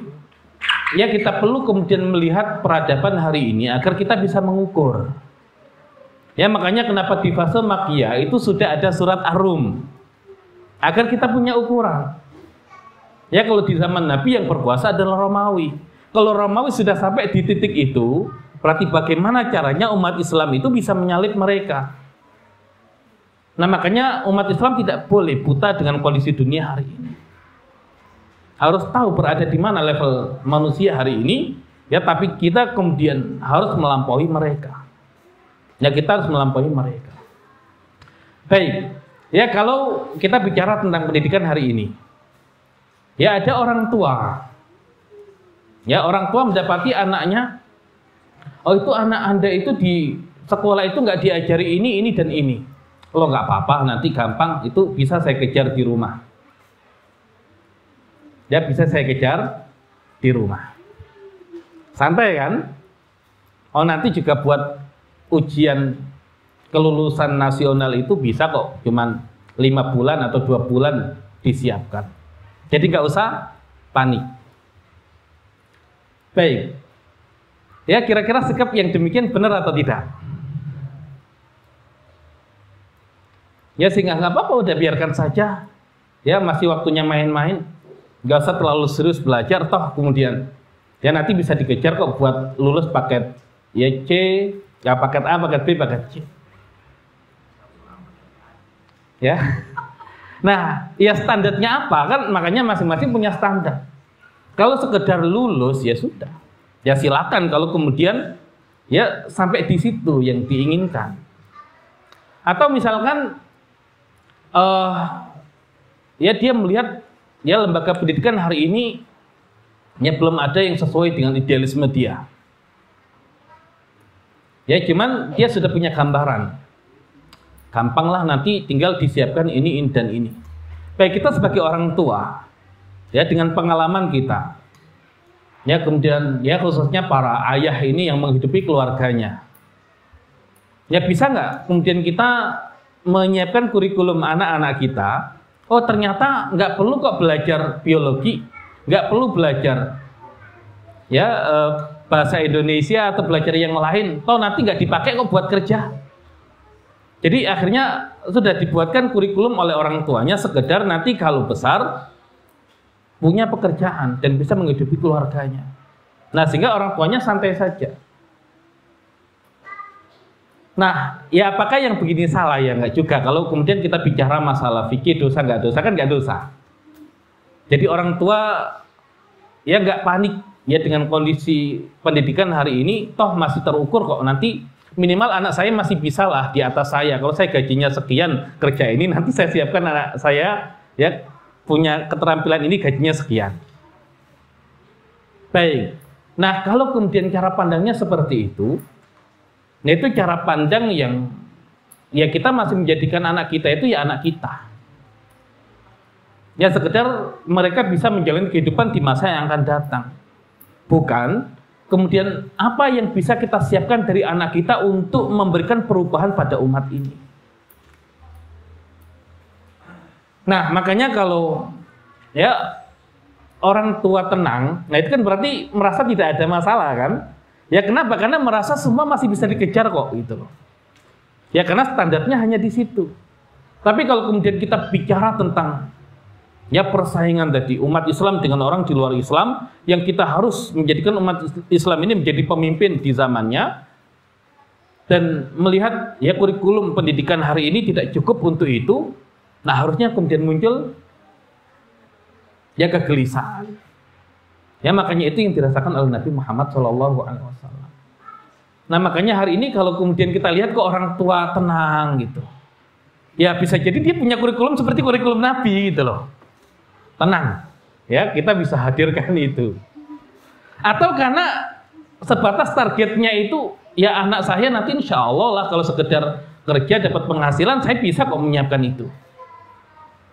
ya kita perlu kemudian melihat peradaban hari ini agar kita bisa mengukur. Ya makanya kenapa di fase Makkiyah itu sudah ada surat Ar-Rum agar kita punya ukuran. Ya kalau di zaman Nabi yang berkuasa adalah Romawi. Kalau Romawi sudah sampai di titik itu, berarti bagaimana caranya umat Islam itu bisa menyalip mereka. Nah makanya umat Islam tidak boleh buta dengan kondisi dunia hari ini. Harus tahu berada di mana level manusia hari ini. Ya tapi kita kemudian harus melampaui mereka. Ya kita harus melampaui mereka. Baik, ya kalau kita bicara tentang pendidikan hari ini, ya ada orang tua. Ya orang tua mendapati anaknya, itu anak Anda itu di sekolah itu nggak diajari ini dan ini. Lo nggak apa-apa, nanti gampang itu bisa saya kejar di rumah. Ya bisa saya kejar di rumah. Santai kan? Nanti juga buat ujian kelulusan nasional itu bisa kok, cuman 5 bulan atau 2 bulan disiapkan. Jadi nggak usah panik. Baik. Ya kira-kira sikap yang demikian benar atau tidak? Ya sehingga nggak apa-apa, udah biarkan saja. Ya masih waktunya main-main. Nggak usah terlalu serius belajar, toh kemudian ya nanti bisa dikejar kok buat lulus paket ya C, ya paket A, paket B, paket C. Ya. Nah, ya standarnya apa? Kan makanya masing-masing punya standar. Kalau sekedar lulus ya sudah. Ya silakan kalau kemudian ya sampai di situ yang diinginkan. Atau misalkan ya dia melihat ya lembaga pendidikan hari ini ya belum ada yang sesuai dengan idealisme dia. Ya cuman dia sudah punya gambaran. Gampanglah nanti tinggal disiapkan ini dan ini. Baik kita sebagai orang tua, ya dengan pengalaman kita, ya kemudian ya khususnya para ayah ini yang menghidupi keluarganya, ya bisa nggak kemudian kita menyiapkan kurikulum anak-anak kita? Oh ternyata nggak perlu kok belajar biologi, nggak perlu belajar ya bahasa Indonesia atau belajar yang lain. Toh nanti nggak dipakai kok buat kerja. Jadi akhirnya sudah dibuatkan kurikulum oleh orang tuanya sekedar nanti kalau besar punya pekerjaan dan bisa menghidupi keluarganya. Nah sehingga orang tuanya santai saja. Nah ya apakah yang begini salah? Ya enggak juga. Kalau kemudian kita bicara masalah fikih dosa enggak dosa, kan enggak dosa. Jadi orang tua ya enggak panik ya dengan kondisi pendidikan hari ini, toh masih terukur kok nanti. Minimal anak saya masih bisa lah di atas saya. Kalau saya gajinya sekian kerja ini, nanti saya siapkan anak saya ya punya keterampilan ini gajinya sekian. Baik. Nah kalau kemudian cara pandangnya seperti itu, nah itu cara pandang yang ya kita masih menjadikan anak kita itu ya anak kita. Ya sekedar mereka bisa menjalani kehidupan di masa yang akan datang. Bukan kemudian apa yang bisa kita siapkan dari anak kita untuk memberikan perubahan pada umat ini. Nah makanya kalau ya orang tua tenang, nah itu kan berarti merasa tidak ada masalah kan? Ya kenapa? Karena merasa semua masih bisa dikejar kok gitu loh. Ya karena standarnya hanya di situ. Tapi kalau kemudian kita bicara tentang ya persaingan tadi umat Islam dengan orang di luar Islam, yang kita harus menjadikan umat Islam ini menjadi pemimpin di zamannya, dan melihat ya kurikulum pendidikan hari ini tidak cukup untuk itu. Nah harusnya kemudian muncul ya kegelisahan. Ya makanya itu yang dirasakan oleh Nabi Muhammad SAW. Nah makanya hari ini kalau kemudian kita lihat kok orang tua tenang gitu, ya bisa jadi dia punya kurikulum seperti kurikulum Nabi gitu loh. Tenang, ya kita bisa hadirkan itu. Atau karena sebatas targetnya itu, ya anak saya nanti insya Allah lah kalau sekedar kerja dapat penghasilan, saya bisa kok menyiapkan itu.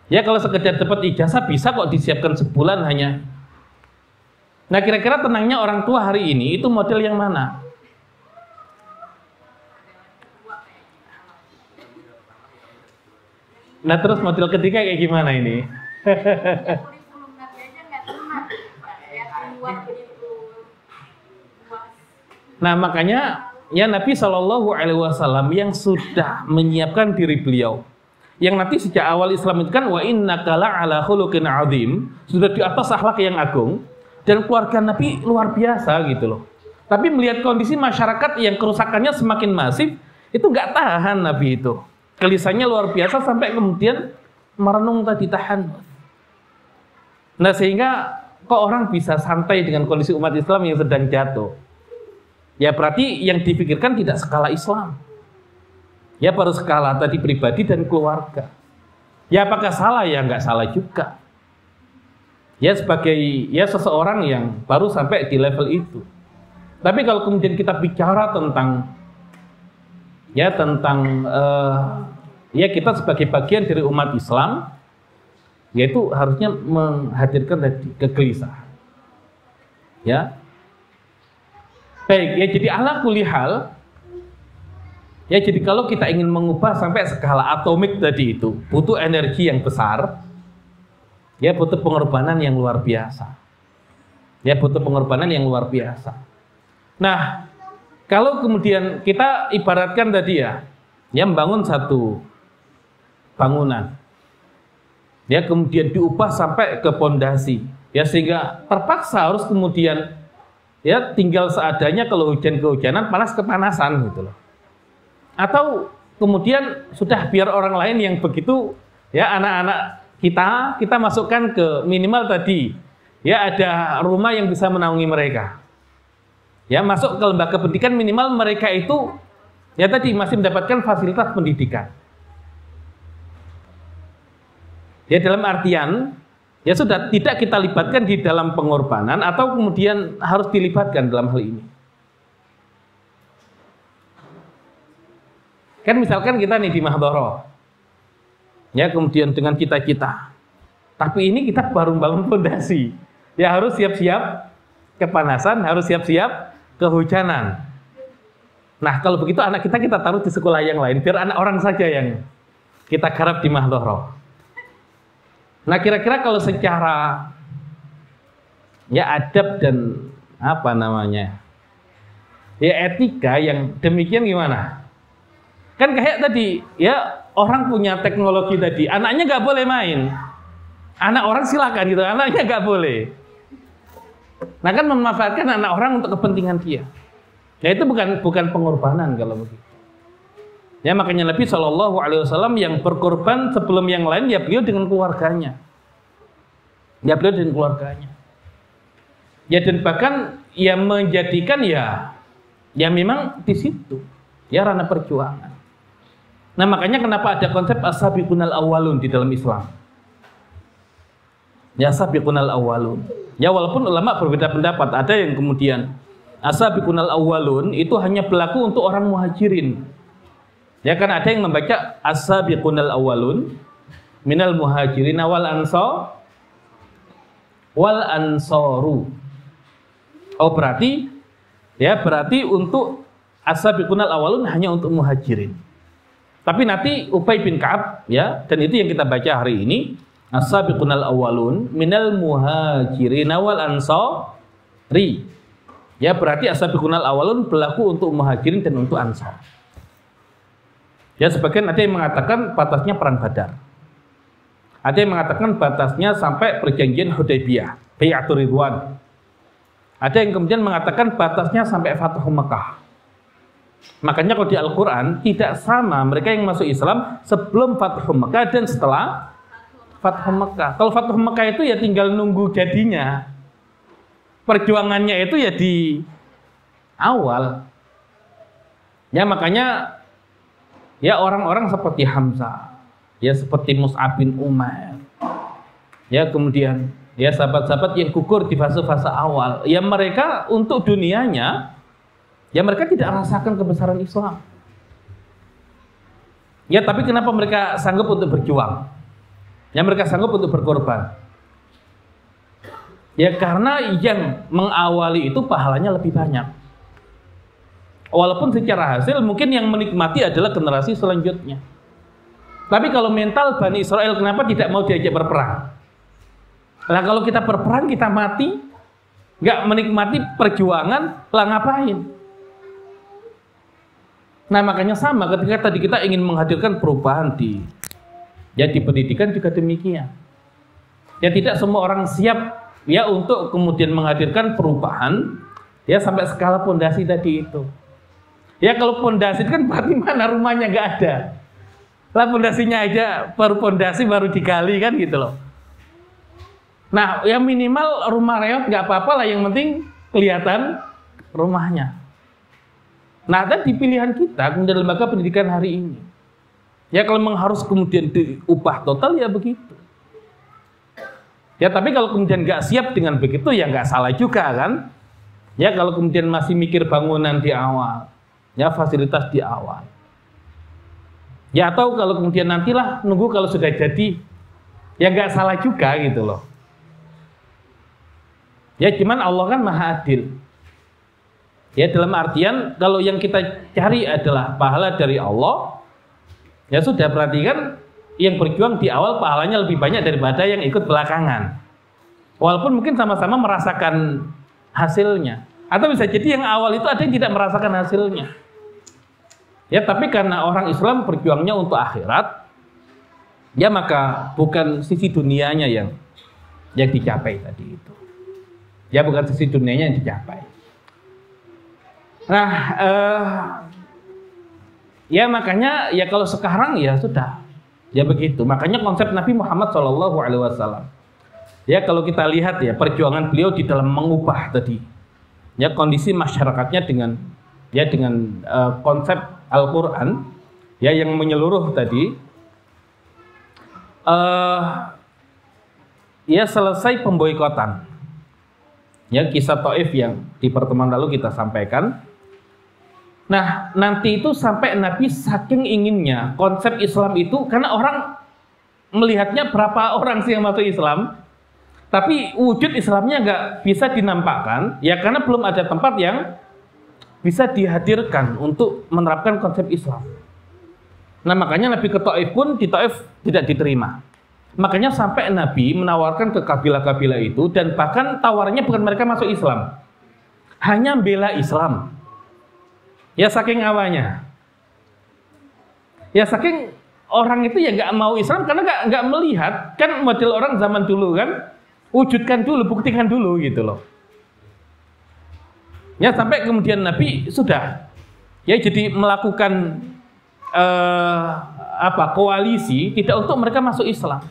Ya kalau sekedar dapat ijazah bisa kok disiapkan sebulan hanya. Nah kira-kira tenangnya orang tua hari ini itu model yang mana? Nah terus model ketiga kayak gimana ini? Nah makanya ya Nabi SAW yang sudah menyiapkan diri beliau, yang nanti sejak awal Islam itu kan wa innaka la'ala khuluqin azim, sudah di atas akhlak yang agung, dan keluarga Nabi luar biasa gitu loh. Tapi melihat kondisi masyarakat yang kerusakannya semakin masif, itu nggak tahan Nabi itu, gelisahnya luar biasa sampai kemudian merenung tadi tahan. Nah sehingga kok orang bisa santai dengan kondisi umat Islam yang sedang jatuh. Ya berarti yang dipikirkan tidak skala Islam. Ya baru skala tadi pribadi dan keluarga. Ya apakah salah? Ya nggak salah juga. Ya sebagai ya seseorang yang baru sampai di level itu. Tapi kalau kemudian kita bicara tentang ya ya kita sebagai bagian dari umat Islam, yaitu harusnya menghadirkan tadi kegelisahan. Ya. Baik, ya jadi ala kulli hal. Ya jadi kalau kita ingin mengubah sampai skala atomik tadi itu, butuh energi yang besar. Ya butuh pengorbanan yang luar biasa. Ya butuh pengorbanan yang luar biasa. Nah, kalau kemudian kita ibaratkan tadi ya membangun satu bangunan. Ya kemudian diubah sampai ke pondasi, ya sehingga terpaksa harus kemudian ya tinggal seadanya, kalau hujan kehujanan, panas kepanasan gitu loh. Atau kemudian sudah biar orang lain yang begitu ya anak-anak kita masukkan ke minimal tadi, ya ada rumah yang bisa menaungi mereka. Ya, masuk ke lembaga pendidikan minimal mereka itu ya tadi masih mendapatkan fasilitas pendidikan. Ya dalam artian ya sudah tidak kita libatkan di dalam pengorbanan atau kemudian harus dilibatkan dalam hal ini. Kan misalkan kita nih di Mahdhara. Ya kemudian dengan cita-cita. Tapi ini kita baru bangun fondasi. Ya harus siap-siap kepanasan, harus siap-siap kehujanan. Nah kalau begitu anak kita taruh di sekolah yang lain, biar anak orang saja yang kita garap di Mahdhara. Nah kira-kira kalau secara ya adab dan apa namanya ya etika yang demikian gimana? Kan kayak tadi ya orang punya teknologi tadi, anaknya nggak boleh main, anak orang silakan gitu, anaknya nggak boleh. Nah kan memanfaatkan anak orang untuk kepentingan dia. Ya itu bukan pengorbanan kalau begitu. Ya makanya Nabi SAW yang berkorban sebelum yang lain ya beliau dengan keluarganya. Ya beliau dengan keluarganya. Ya dan bahkan ya menjadikan ya memang di situ ya ranah perjuangan. Nah makanya kenapa ada konsep as-sabiqunal awwalun di dalam Islam. Ya as-sabiqunal awwalun. Ya walaupun ulama berbeda pendapat, ada yang kemudian as-sabiqunal awwalun itu hanya berlaku untuk orang muhajirin. Ya kan ada yang membaca as-sabiqunal awwalun minal muhajirin wal ansaru. Oh berarti untuk as-sabiqunal awwalun hanya untuk muhajirin. Tapi nanti Ubay bin Ka'ab ya, dan itu yang kita baca hari ini, as-sabiqunal awwalun minal muhajirin wal ansari. Ya berarti as-sabiqunal awwalun berlaku untuk muhajirin dan untuk ansar. Ya sebagian ada yang mengatakan batasnya perang Badar. Ada yang mengatakan batasnya sampai perjanjian Hudaybiyah, Bai'atur Ridwan. Ada yang kemudian mengatakan batasnya sampai Fathu Makkah. Makanya kalau di Al-Quran tidak sama mereka yang masuk Islam sebelum Fathu Makkah dan setelah Fathu Makkah. Kalau Fathu Makkah itu ya tinggal nunggu jadinya. Perjuangannya itu ya di awal. Ya makanya ya orang-orang seperti Hamzah, ya seperti Mus'ab bin Umair, ya kemudian ya sahabat-sahabat yang gugur di fase-fase awal, ya mereka untuk dunianya, ya mereka tidak merasakan kebesaran Islam. Ya tapi kenapa mereka sanggup untuk berjuang? Ya mereka sanggup untuk berkorban. Ya karena yang mengawali itu pahalanya lebih banyak. Walaupun secara hasil mungkin yang menikmati adalah generasi selanjutnya. Tapi kalau mental Bani Israel kenapa tidak mau diajak berperang? Nah kalau kita berperang kita mati, nggak menikmati perjuangan, lah ngapain? Nah makanya sama ketika tadi kita ingin menghadirkan perubahan di pendidikan juga demikian. Ya tidak semua orang siap ya untuk kemudian menghadirkan perubahan ya sampai skala pondasi tadi itu. Ya kalau pondasi kan berarti mana rumahnya nggak ada. Lah pondasinya aja baru pondasi baru digali kan gitu loh. Nah ya minimal rumah reot nggak apa-apa lah, yang penting kelihatan rumahnya. Nah tadi pilihan kita kemudian lembaga pendidikan hari ini. Ya kalau memang harus kemudian diubah total ya begitu. Ya tapi kalau kemudian nggak siap dengan begitu ya nggak salah juga kan. Ya kalau kemudian masih mikir bangunan di awal. Ya fasilitas di awal. Ya atau kalau kemudian nantilah nunggu kalau sudah jadi, ya nggak salah juga gitu loh. Ya cuman Allah kan maha adil. Ya dalam artian kalau yang kita cari adalah pahala dari Allah, ya sudah berarti kan yang berjuang di awal pahalanya lebih banyak daripada yang ikut belakangan. Walaupun mungkin sama-sama merasakan hasilnya. Atau bisa jadi yang awal itu ada yang tidak merasakan hasilnya. Ya tapi karena orang Islam berjuangnya untuk akhirat, ya maka bukan sisi dunianya yang dicapai tadi itu. Ya bukan sisi dunianya yang dicapai. Nah, ya makanya ya kalau sekarang ya sudah. Ya begitu. Makanya konsep Nabi Muhammad SAW. Ya kalau kita lihat ya perjuangan beliau di dalam mengubah tadi ya kondisi masyarakatnya dengan konsep Al-Quran ya yang menyeluruh tadi. Ya selesai pemboikotan. Ya kisah Taif yang di pertemuan lalu kita sampaikan. Nah, nanti itu sampai Nabi saking inginnya konsep Islam itu, karena orang melihatnya berapa orang sih yang masuk Islam, tapi wujud Islamnya nggak bisa dinampakkan, ya karena belum ada tempat yang bisa dihadirkan untuk menerapkan konsep Islam. Nah, makanya Nabi ke Taif pun di Taif tidak diterima. Makanya sampai Nabi menawarkan ke kabilah-kabilah itu, dan bahkan tawarannya bukan mereka masuk Islam, hanya bela Islam. Ya saking awalnya, ya saking orang itu ya nggak mau Islam karena nggak melihat kan model orang zaman dulu kan, wujudkan dulu, buktikan dulu gitu loh. Ya sampai kemudian Nabi sudah ya jadi melakukan koalisi tidak untuk mereka masuk Islam.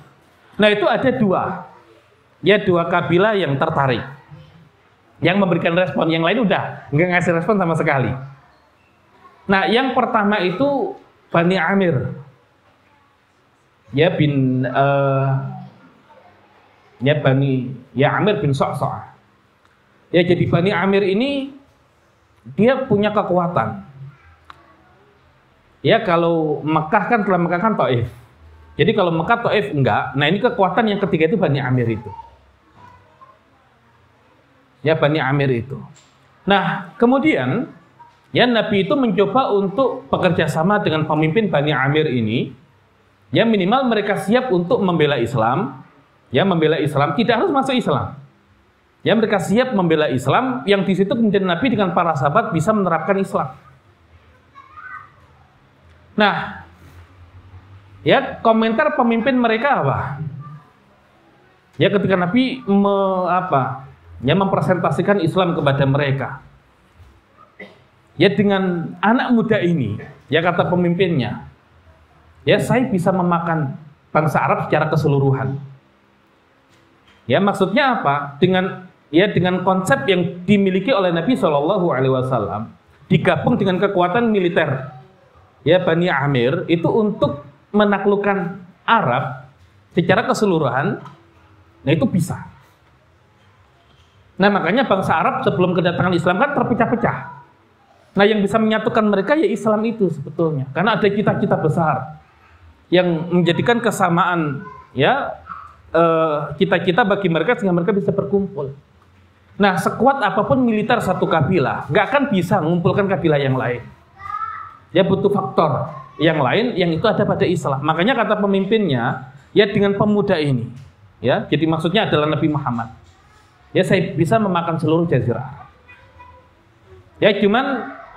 Nah itu ada dua kabilah yang tertarik, yang memberikan respon, yang lain udah nggak ngasih respon sama sekali. Nah, yang pertama itu Bani Amir, Amir bin Sa'sa'ah. Ya, jadi Bani Amir ini dia punya kekuatan. Ya, kalau Mekah kan telah Mekah kan Taif. Jadi kalau Mekah Taif enggak. Nah, ini kekuatan yang ketiga itu Bani Amir itu. Ya, Bani Amir itu. Nah, kemudian ya Nabi itu mencoba untuk bekerja sama dengan pemimpin Bani Amir ini. Ya minimal mereka siap untuk membela Islam. Ya membela Islam, tidak harus masuk Islam. Ya mereka siap membela Islam, yang di situ kemudian Nabi dengan para sahabat bisa menerapkan Islam. Nah, ya komentar pemimpin mereka apa? Ya ketika Nabi mempresentasikan Islam kepada mereka. Ya dengan anak muda ini, ya kata pemimpinnya, ya saya bisa memakan bangsa Arab secara keseluruhan. Ya maksudnya apa? Dengan konsep yang dimiliki oleh Nabi SAW, digabung dengan kekuatan militer, ya Bani Amir itu untuk menaklukkan Arab secara keseluruhan. Nah itu bisa. Nah makanya bangsa Arab sebelum kedatangan Islam kan terpecah-pecah. Nah yang bisa menyatukan mereka ya Islam itu sebetulnya, karena ada cita-cita besar yang menjadikan kesamaan ya cita-cita bagi mereka sehingga mereka bisa berkumpul. Nah sekuat apapun militer satu kabilah nggak akan bisa mengumpulkan kabilah yang lain. Ya butuh faktor yang lain yang itu ada pada Islam. Makanya kata pemimpinnya ya dengan pemuda ini, ya jadi maksudnya adalah Nabi Muhammad. Ya saya bisa memakan seluruh jazirah Arab. Ya cuman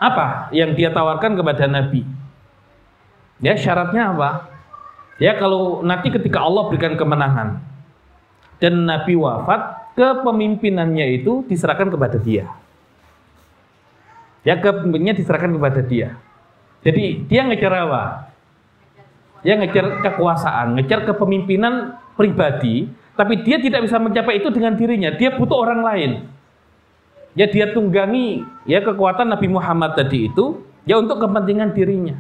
apa yang dia tawarkan kepada Nabi? Ya syaratnya apa? Ya kalau nanti ketika Allah berikan kemenangan dan Nabi wafat, kepemimpinannya itu diserahkan kepada dia. Ya kepemimpinannya diserahkan kepada dia. Jadi dia ngejar apa? Dia ngejar kekuasaan, ngejar kepemimpinan pribadi, tapi dia tidak bisa mencapai itu dengan dirinya. Dia butuh orang lain. Ya dia tunggangi ya kekuatan Nabi Muhammad tadi itu ya untuk kepentingan dirinya.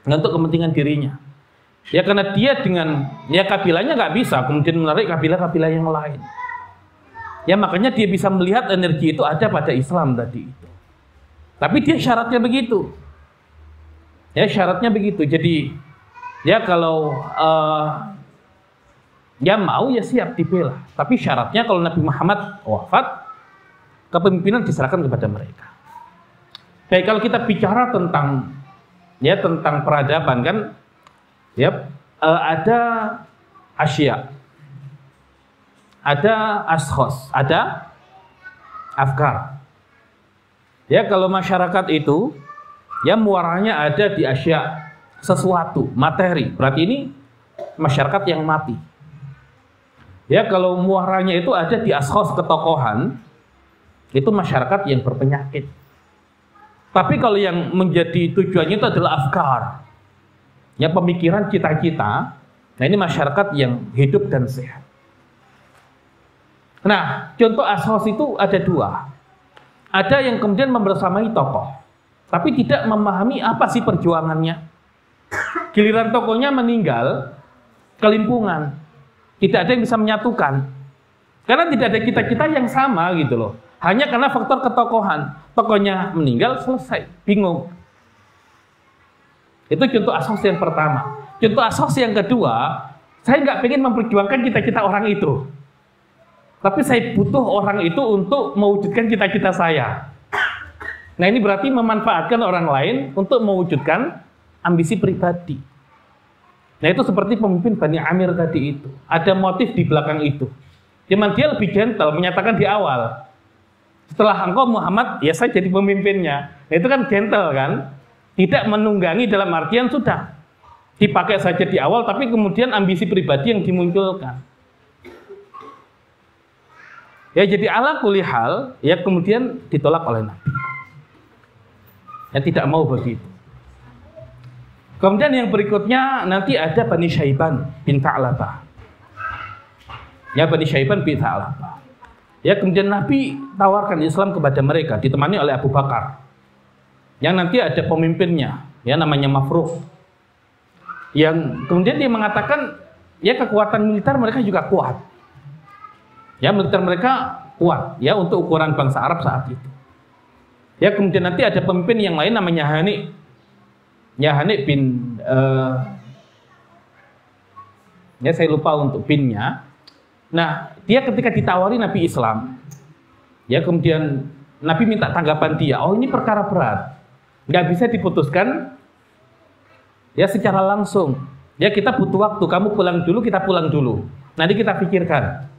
Untuk kepentingan dirinya. Ya karena dia dengan ya kabilahnya nggak bisa kemudian menarik kabilah-kabilah yang lain. Ya makanya dia bisa melihat energi itu ada pada Islam tadi itu. Tapi dia syaratnya begitu. Ya syaratnya begitu. Jadi ya kalau ya mau ya siap dibela. Tapi syaratnya kalau Nabi Muhammad wafat, kepemimpinan diserahkan kepada mereka. Baik, kalau kita bicara tentang peradaban kan, ya ada asya, ada ashos, ada afkar. Ya kalau masyarakat itu, ya muaranya ada di asya, sesuatu, materi. Berarti ini masyarakat yang mati. Ya kalau muaranya itu ada di ashos, ketokohan, itu masyarakat yang berpenyakit. Tapi kalau yang menjadi tujuannya itu adalah afkar, ya pemikiran, cita-cita. Nah, ini masyarakat yang hidup dan sehat. Nah, contoh ashos itu ada dua. Ada yang kemudian membersamai tokoh, tapi tidak memahami apa sih perjuangannya. Giliran tokohnya meninggal, kelimpungan. Tidak ada yang bisa menyatukan. Karena tidak ada cita-cita yang sama gitu loh. Hanya karena faktor ketokohan. Tokohnya meninggal, selesai. Bingung. Itu contoh ashos yang pertama. Contoh ashos yang kedua, saya nggak pengen memperjuangkan cita-cita orang itu. Tapi saya butuh orang itu untuk mewujudkan cita-cita saya. Nah, ini berarti memanfaatkan orang lain untuk mewujudkan ambisi pribadi. Nah, itu seperti pemimpin Bani Amir tadi itu. Ada motif di belakang itu. Cuman dia lebih gentle, menyatakan di awal. Setelah engkau Muhammad, ya saya jadi pemimpinnya. Nah, itu kan gentle kan? Tidak menunggangi dalam artian sudah dipakai saja di awal, tapi kemudian ambisi pribadi yang dimunculkan. Ya, jadi ala kulli hal, ya kemudian ditolak oleh Nabi. Ya, tidak mau begitu. Kemudian yang berikutnya nanti ada Bani Syaiban bin Tha'labah. Ya, Bani Syaiban bin Tha'labah. Ya, kemudian Nabi tawarkan Islam kepada mereka, ditemani oleh Abu Bakar. Yang nanti ada pemimpinnya, ya namanya Mafruq. Yang kemudian dia mengatakan, ya kekuatan militer mereka juga kuat. Ya, militer mereka kuat, ya untuk ukuran bangsa Arab saat itu. Ya, kemudian nanti ada pemimpin yang lain namanya Hani. Ya, Hani bin ya saya lupa untuk binnya. Nah, dia ketika ditawari Nabi Islam, ya kemudian Nabi minta tanggapan dia. Oh, ini perkara berat, nggak bisa diputuskan ya secara langsung. Ya, kita butuh waktu. Kamu pulang dulu, kita pulang dulu. Nanti kita pikirkan.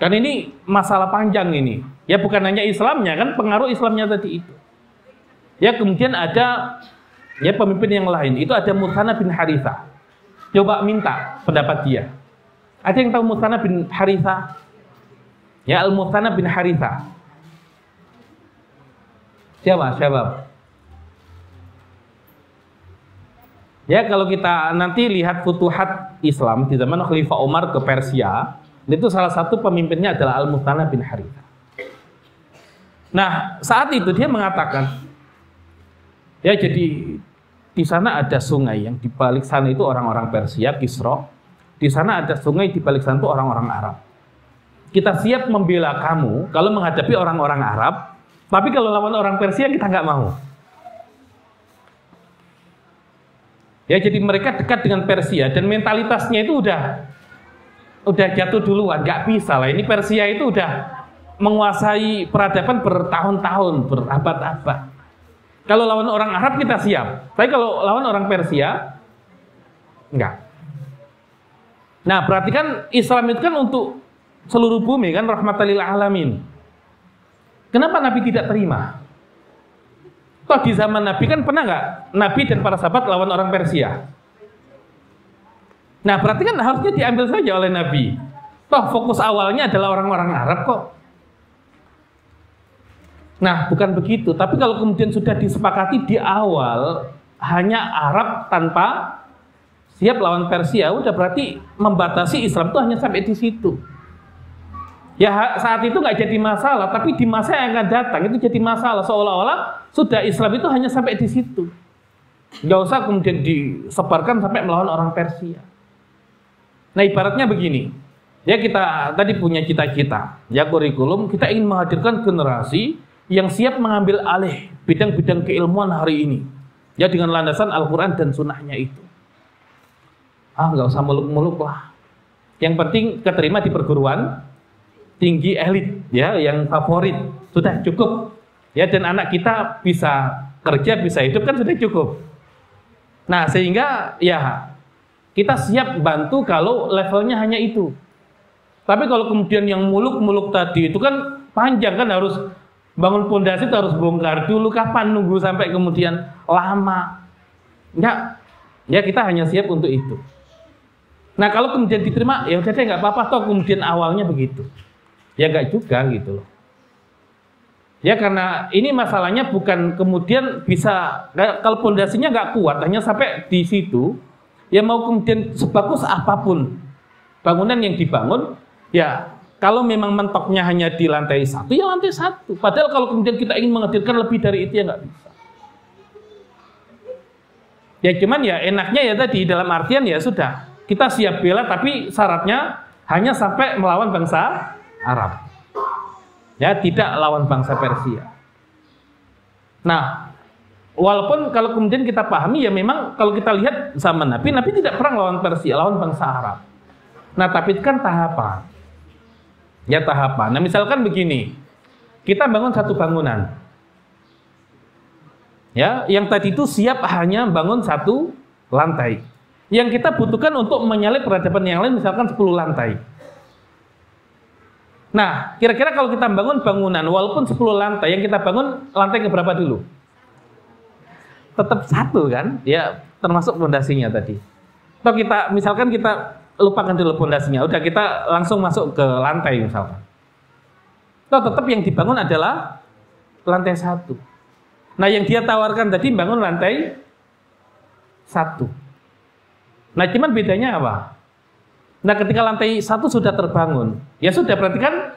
Kan ini masalah panjang ini. Ya, bukan hanya Islamnya, kan pengaruh Islamnya tadi itu. Ya, kemudian ada ya pemimpin yang lain. Itu ada Muthana bin Harithah. Coba minta pendapat dia. Ada yang tahu Muthana bin Harithah? Ya, Al-Muthana bin Harithah. Siapa? Ya, kalau kita nanti lihat futuhat Islam di zaman Khalifah Umar ke Persia, itu salah satu pemimpinnya adalah Al-Muthana bin Harithah. Nah, saat itu dia mengatakan, ya jadi di sana ada sungai, yang di balik sana itu orang-orang Persia, Kisra. Di sana ada sungai, di balik sana itu orang-orang Arab. Kita siap membela kamu kalau menghadapi orang-orang Arab, tapi kalau lawan orang Persia kita nggak mau. Ya, jadi mereka dekat dengan Persia dan mentalitasnya itu udah jatuh duluan, nggak bisa lah. Ini Persia itu udah menguasai peradaban bertahun-tahun, berabad-abad. Kalau lawan orang Arab kita siap, tapi kalau lawan orang Persia enggak. Nah, perhatikan Islam itu kan untuk seluruh bumi kan, rahmatan lil alamin. Kenapa Nabi tidak terima? Toh di zaman Nabi kan pernah nggak Nabi dan para sahabat lawan orang Persia? Nah, berarti kan harusnya diambil saja oleh Nabi. Toh fokus awalnya adalah orang-orang Arab kok. Nah, bukan begitu. Tapi kalau kemudian sudah disepakati di awal hanya Arab tanpa siap lawan Persia, udah berarti membatasi Islam itu hanya sampai di situ. Ya, saat itu nggak jadi masalah, tapi di masa yang akan datang itu jadi masalah. Seolah-olah sudah Islam itu hanya sampai di situ. Nggak usah kemudian disebarkan sampai melawan orang Persia. Nah, ibaratnya begini, ya kita tadi punya cita-cita, ya kurikulum, kita ingin menghadirkan generasi yang siap mengambil alih bidang-bidang keilmuan hari ini, ya dengan landasan Al-Quran dan Sunnahnya itu. Nggak usah muluk-muluk lah. Yang penting keterima di perguruan tinggi elit, ya yang favorit, sudah cukup. Ya, dan anak kita bisa kerja, bisa hidup kan sudah cukup. Nah, sehingga ya kita siap bantu kalau levelnya hanya itu. Tapi kalau kemudian yang muluk-muluk tadi itu kan panjang, kan harus bangun pondasi, harus bongkar dulu, kapan nunggu sampai kemudian lama. Enggak. Ya, kita hanya siap untuk itu. Nah, kalau kemudian diterima, ya udah deh nggak apa-apa, toh kemudian awalnya begitu. Ya nggak juga gitu loh. Ya karena ini masalahnya bukan kemudian bisa kalau pondasinya nggak kuat hanya sampai di situ, ya mau kemudian sebagus apapun bangunan yang dibangun, ya kalau memang mentoknya hanya di lantai 1, ya lantai 1. Padahal kalau kemudian kita ingin menghadirkan lebih dari itu ya nggak bisa. Ya cuman ya enaknya ya tadi dalam artian ya sudah kita siap bela tapi syaratnya hanya sampai melawan bangsa Arab. Ya, tidak lawan bangsa Persia. Nah, walaupun kalau kemudian kita pahami ya memang kalau kita lihat zaman Nabi tidak perang lawan Persia, lawan bangsa Arab. Nah, tapi itu kan tahapan. Ya tahapan. Nah, misalkan begini. Kita bangun satu bangunan. Ya, yang tadi itu siap hanya bangun satu lantai. Yang kita butuhkan untuk menyalip peradaban yang lain misalkan 10 lantai. Nah, kira-kira kalau kita bangun bangunan walaupun 10 lantai, yang kita bangun lantai keberapa dulu? Tetap 1 kan? Ya, termasuk pondasinya tadi. Atau kita misalkan kita lupakan dulu pondasinya, udah kita langsung masuk ke lantai misalkan. Atau tetap yang dibangun adalah lantai 1. Nah, yang dia tawarkan tadi bangun lantai 1. Nah, cuman bedanya apa? Nah, ketika lantai 1 sudah terbangun, ya sudah berarti kan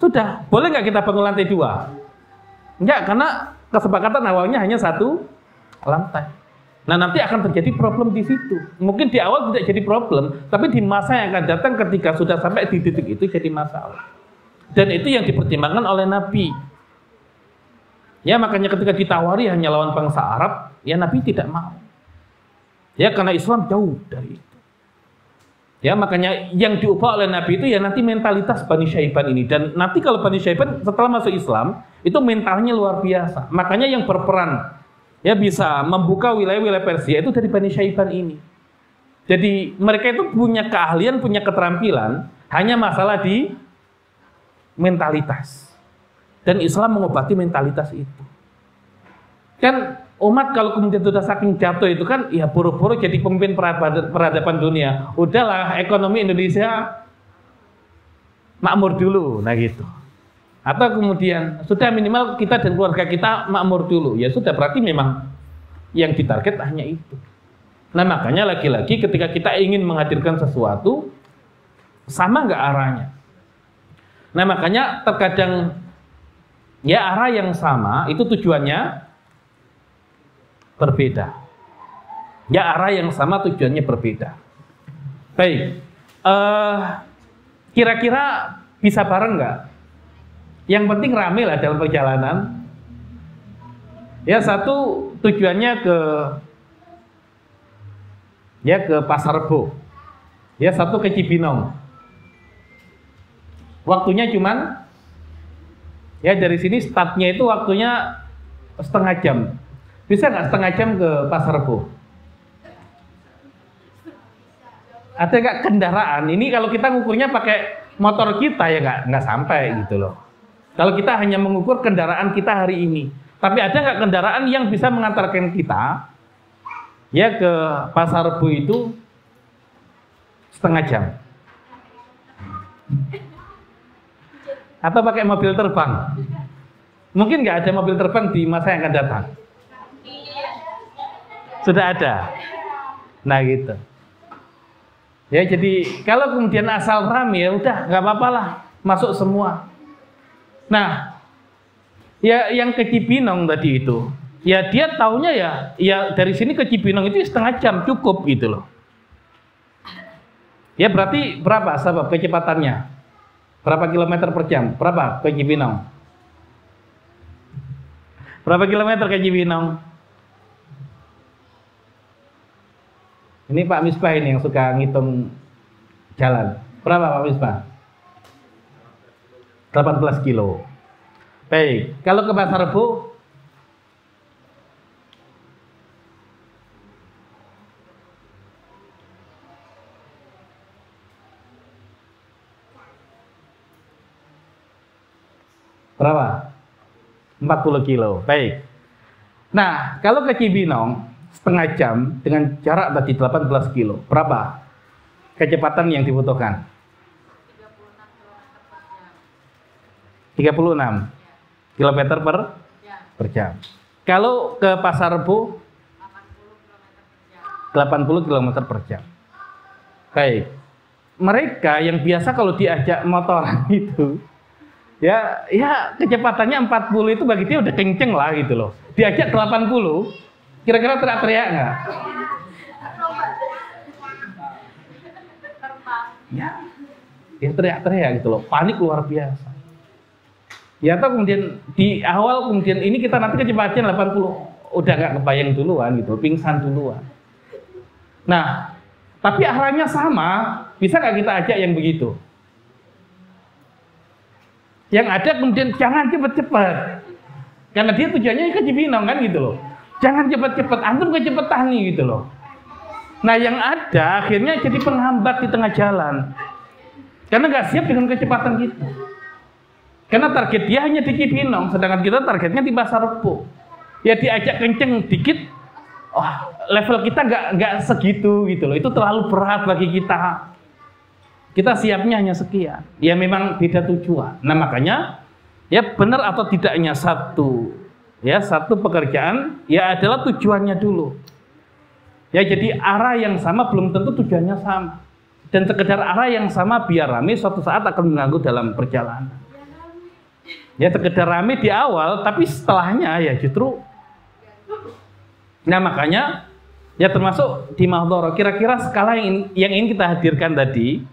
sudah. Boleh nggak kita bangun lantai 2? Enggak, karena kesepakatan awalnya hanya 1 lantai. Nah, nanti akan terjadi problem di situ. Mungkin di awal tidak jadi problem, tapi di masa yang akan datang ketika sudah sampai di titik itu jadi masalah. Dan itu yang dipertimbangkan oleh Nabi. Ya, makanya ketika ditawari hanya lawan bangsa Arab, ya Nabi tidak mau. Ya, karena Islam jauh dari itu. Ya, makanya yang diubah oleh Nabi itu ya nanti mentalitas Bani Syaiban ini. Dan nanti kalau Bani Syaiban setelah masuk Islam, itu mentalnya luar biasa. Makanya yang berperan, ya bisa membuka wilayah-wilayah Persia itu dari Bani Syaiban ini. Jadi mereka itu punya keahlian, punya keterampilan, hanya masalah di mentalitas. Dan Islam mengobati mentalitas itu. Kan umat kalau kemudian sudah saking jatuh itu kan ya buru-buru jadi pemimpin peradaban dunia. Udahlah ekonomi Indonesia makmur dulu, nah gitu. Atau kemudian sudah minimal kita dan keluarga kita makmur dulu. Ya sudah berarti memang yang ditarget hanya itu. Nah makanya lagi-lagi ketika kita ingin menghadirkan sesuatu sama nggak arahnya. Nah makanya terkadang ya arah yang sama itu tujuannya berbeda. Ya arah yang sama tujuannya berbeda. Baik, kira-kira bisa bareng nggak? Yang penting rame lah dalam perjalanan. Ya satu tujuannya ke Pasar Rebo. Ya satu ke Cibinong. Waktunya cuman ya dari sini startnya itu waktunya setengah jam. Bisa nggak setengah jam ke Pasar Rebo? Ada nggak kendaraan? Ini kalau kita ngukurnya pakai motor kita ya nggak sampai gitu loh. Kalau kita hanya mengukur kendaraan kita hari ini. Tapi ada nggak kendaraan yang bisa mengantarkan kita ya ke Pasar Rebo itu setengah jam? Atau pakai mobil terbang? Mungkin nggak ada mobil terbang di masa yang akan datang. Sudah ada. Nah gitu. Ya jadi kalau kemudian asal rame ya udah nggak apa-apa lah, masuk semua. Nah, ya yang ke Cibinong tadi itu, ya dia taunya ya dari sini ke Cibinong itu setengah jam cukup gitu loh. Ya berarti berapa sebab kecepatannya? Berapa kilometer per jam? Berapa ke Cibinong? Berapa kilometer ke Cibinong? Ini Pak Misbah ini yang suka ngitung jalan. Berapa Pak Misbah? 18 kilo. Baik, kalau ke Pasar Rebo berapa? 40 kilo. Baik. Nah, kalau ke Cibinong setengah jam dengan jarak tadi 18 kilo. Berapa kecepatan yang dibutuhkan? 36. km per jam. Kalau ke Pasar Rebo 80 km per jam. Baik. Mereka yang biasa kalau diajak motoran itu ya kecepatannya 40 itu bagi dia udah kenceng lah gitu loh. Diajak 80 kira-kira teriak-teriak nggak? Ya teriak-teriak gitu loh, panik luar biasa. Ya atau kemudian di awal kemudian ini kita nanti kecepatan 80 udah nggak kebayang duluan gitu, pingsan duluan. Nah, tapi arahnya sama, bisa nggak kita ajak yang begitu? Yang ada kemudian jangan cepet-cepet, karena dia tujuannya ke Cibinong kan gitu loh. Jangan cepet-cepet, antum kecepetan nih gitu loh. Nah yang ada akhirnya jadi penghambat di tengah jalan, karena nggak siap dengan kecepatan kita. Karena target dia hanya di Cibinong, sedangkan kita targetnya di Pasar Rebo. Ya diajak kenceng dikit, level kita nggak segitu gitu loh. Itu terlalu berat bagi kita. Kita siapnya hanya sekian. Ya memang beda tujuan. Nah makanya ya benar atau tidaknya satu pekerjaan ya adalah tujuannya dulu. Ya jadi arah yang sama belum tentu tujuannya sama. Dan sekedar arah yang sama biar rame suatu saat akan mengganggu dalam perjalanan. Ya sekedar rame di awal tapi setelahnya ya justru. Nah makanya ya termasuk di Mahdhara kira-kira skala yang ingin kita hadirkan tadi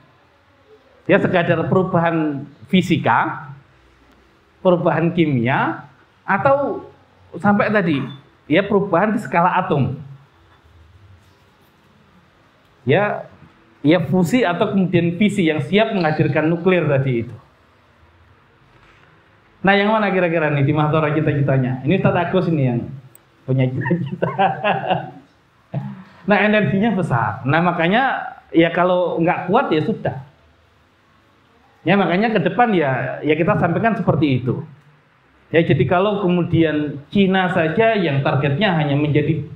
ya sekadar perubahan fisika, perubahan kimia, atau sampai tadi ya perubahan di skala atom. Ya fusi atau kemudian fisi yang siap menghadirkan nuklir tadi itu. Nah yang mana kira-kira nih di Mahdhara cita-citanya? Ini Ustaz Agus ini yang punya cita-cita. Nah energinya besar. Nah makanya ya kalau nggak kuat ya sudah. Ya makanya ke depan ya kita sampaikan seperti itu. Ya jadi kalau kemudian Cina saja yang targetnya hanya menjadi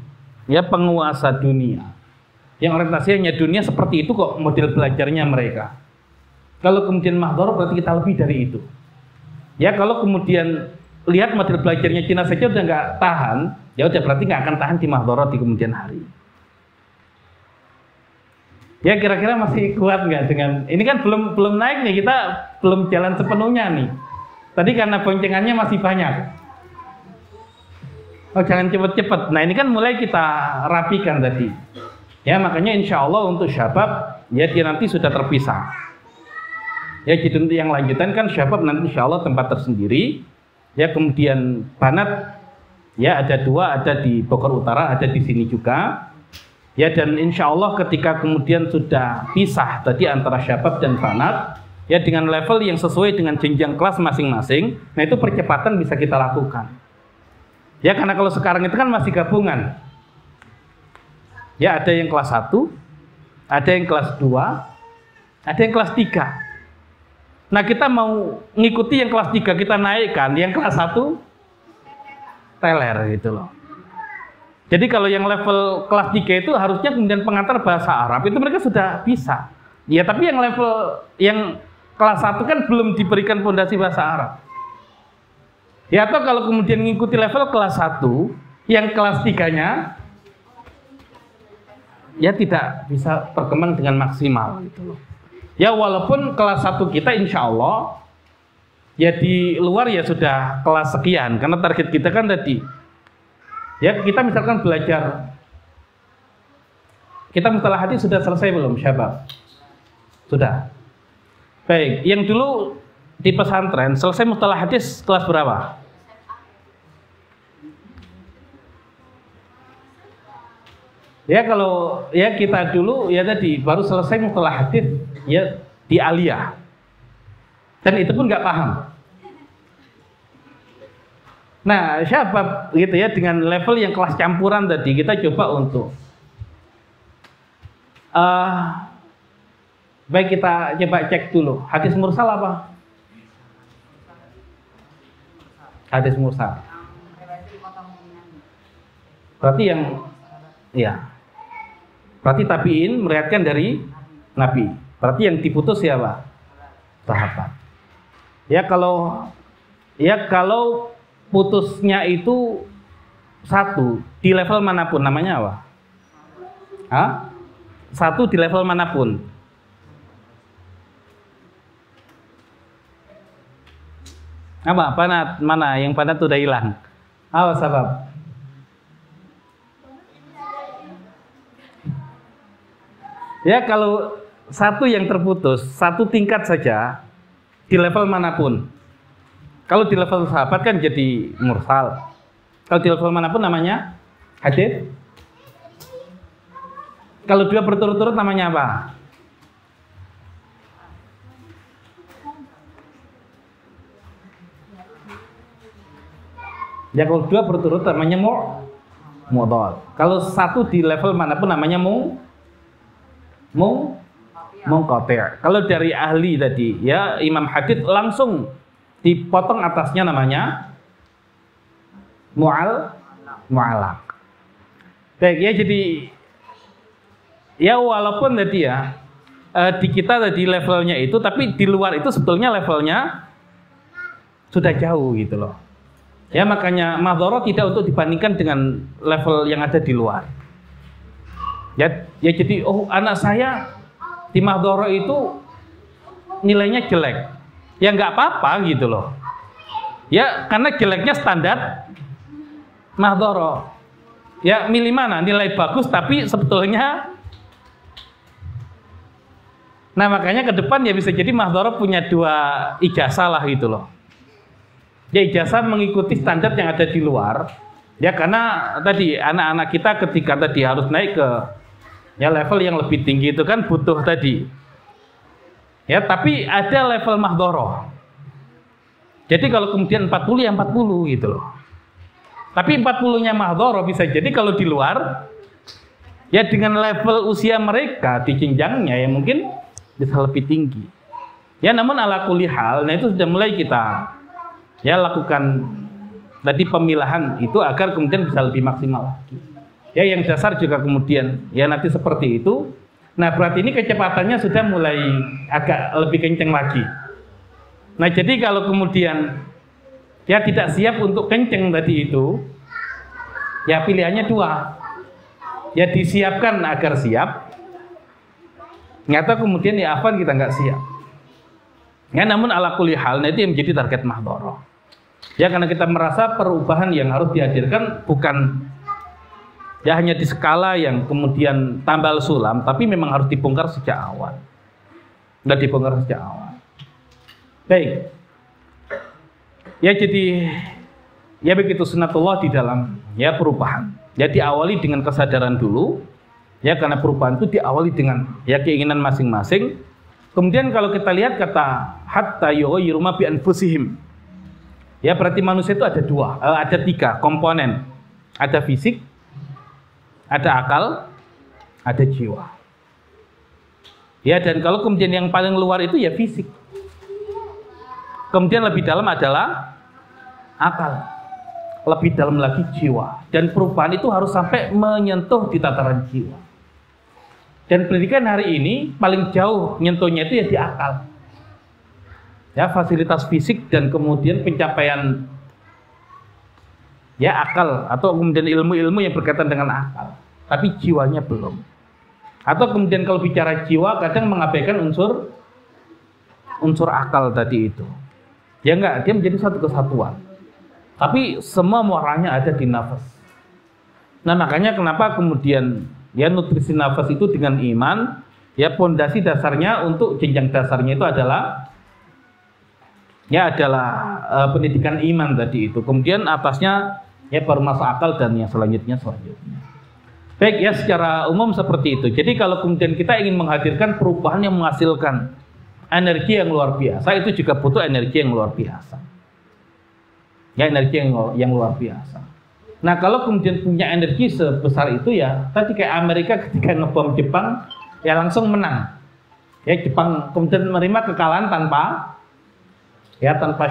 ya penguasa dunia, yang orientasinya dunia seperti itu kok model belajarnya mereka. Kalau kemudian Mahdhara berarti kita lebih dari itu. Ya kalau kemudian lihat model belajarnya Cina saja udah nggak tahan, ya udah berarti nggak akan tahan di Mahdhara di kemudian hari. Ya kira-kira masih kuat nggak dengan ini kan belum naik nih, kita belum jalan sepenuhnya nih. Tadi karena boncengannya masih banyak. Oh jangan cepet-cepet. Nah ini kan mulai kita rapikan tadi. Ya makanya insya Allah untuk syabab ya dia nanti sudah terpisah. Ya jadi untuk yang lanjutan kan syabab nanti insya Allah tempat tersendiri. Ya kemudian banat ya ada 2, ada di Bogor Utara, ada di sini juga. Ya dan insya Allah ketika kemudian sudah pisah tadi antara syabab dan banat, ya dengan level yang sesuai dengan jenjang kelas masing-masing, nah itu percepatan bisa kita lakukan. Ya karena kalau sekarang itu kan masih gabungan. Ya ada yang kelas 1, ada yang kelas 2, ada yang kelas 3. Nah kita mau ngikuti yang kelas 3 kita naikkan, yang kelas 1 teler gitu loh. Jadi kalau yang level kelas 3 itu harusnya kemudian pengantar bahasa Arab itu mereka sudah bisa. Ya tapi yang level yang kelas 1 kan belum diberikan fondasi bahasa Arab. Ya atau kalau kemudian ngikuti level kelas 1, yang kelas 3-nya ya tidak bisa berkembang dengan maksimal gitu loh. Ya walaupun kelas 1 kita insya Allah ya di luar ya sudah kelas sekian, karena target kita kan tadi ya kita misalkan belajar, kita mustalah hadis sudah selesai belum syabab? Sudah. Baik, yang dulu di pesantren selesai mustalah hadis kelas berapa? Ya kalau ya kita dulu ya tadi baru selesai mustalah hadis ya di aliyah, dan itu pun nggak paham. Nah syabab gitu ya dengan level yang kelas campuran tadi kita coba untuk baik kita coba cek dulu hadis mursal apa? Hadis mursal. Berarti yang ya berarti tabi'in meriwayatkan dari Nabi. Berarti yang diputus siapa? Sahabat. Ya kalau putusnya itu satu di level manapun, namanya apa? Hah? Satu di level manapun. Apa? Mana? Yang panat udah hilang. Apa sebab? Ya kalau satu yang terputus, satu tingkat saja di level manapun. Kalau di level sahabat kan jadi mursal. Kalau di level manapun namanya hadits. Kalau dua berturut-turut namanya apa? Ya kalau dua berturut namanya mu'dhal. Kalau satu di level manapun namanya munqati'. Kalau dari ahli tadi ya imam hadits langsung dipotong atasnya namanya mu'allaq. Baik ya, jadi ya walaupun tadi ya di kita tadi levelnya itu, tapi di luar itu sebetulnya levelnya sudah jauh gitu loh. Ya makanya madharah tidak untuk dibandingkan dengan level yang ada di luar. Ya jadi anak saya di madharah itu nilainya jelek. Ya nggak apa-apa gitu loh. Ya karena jeleknya standar madharah. Ya milih mana? Nilai bagus tapi sebetulnya. Nah makanya ke depan ya bisa jadi madharah punya dua ijazah lah gitu loh. Ya ijazah mengikuti standar yang ada di luar. Ya karena tadi anak-anak kita ketika tadi harus naik ke ya level yang lebih tinggi itu kan butuh tadi. Ya tapi ada level mahdharah. Jadi kalau kemudian 40 ya 40 gitu loh. Tapi 40-nya mahdharah bisa jadi kalau di luar ya dengan level usia mereka di jenjangnya ya mungkin bisa lebih tinggi. Ya namun ala kulli hal, nah itu sudah mulai kita ya lakukan tadi pemilahan itu agar kemudian bisa lebih maksimal lagi. Ya yang dasar juga kemudian ya nanti seperti itu. Nah berarti ini kecepatannya sudah mulai agak lebih kenceng lagi. Nah jadi kalau kemudian ya tidak siap untuk kenceng tadi itu, ya pilihannya dua. Ya disiapkan agar siap, nyata kemudian ya afan kita nggak siap. Ya namun ala kulli hal, nah itu yang menjadi target mahdharah. Ya karena kita merasa perubahan yang harus dihadirkan bukan ya hanya di skala yang kemudian tambal sulam, tapi memang harus dibongkar sejak awal. Sudah dibongkar sejak awal. Baik. Ya jadi ya begitu sunatullah di dalam ya perubahan. Ya diawali dengan kesadaran dulu. Ya karena perubahan itu diawali dengan ya keinginan masing-masing. Kemudian kalau kita lihat kata hatta yughayyiru ma bi anfusihim. Ya berarti manusia itu ada tiga komponen. Ada fisik, ada akal, ada jiwa. Ya dan kalau kemudian yang paling luar itu ya fisik. Kemudian lebih dalam adalah akal. Lebih dalam lagi jiwa. Dan perubahan itu harus sampai menyentuh di tataran jiwa. Dan pendidikan hari ini paling jauh nyentuhnya itu ya di akal. Ya fasilitas fisik dan kemudian pencapaian ya akal atau kemudian ilmu-ilmu yang berkaitan dengan akal, tapi jiwanya belum. Atau kemudian kalau bicara jiwa kadang mengabaikan unsur akal tadi itu. Ya enggak, dia menjadi satu kesatuan. Tapi semua muaranya ada di nafas. Nah makanya kenapa kemudian ya nutrisi nafas itu dengan iman, ya pondasi dasarnya untuk jenjang dasarnya itu adalah pendidikan iman tadi itu. Kemudian atasnya ya baru masuk akal dan yang selanjutnya. Baik ya secara umum seperti itu. Jadi kalau kemudian kita ingin menghadirkan perubahan yang menghasilkan energi yang luar biasa, itu juga butuh energi yang luar biasa. Ya energi yang luar biasa. Nah kalau kemudian punya energi sebesar itu ya tadi kayak Amerika ketika ngebom Jepang ya langsung menang. Ya Jepang kemudian menerima kekalahan tanpa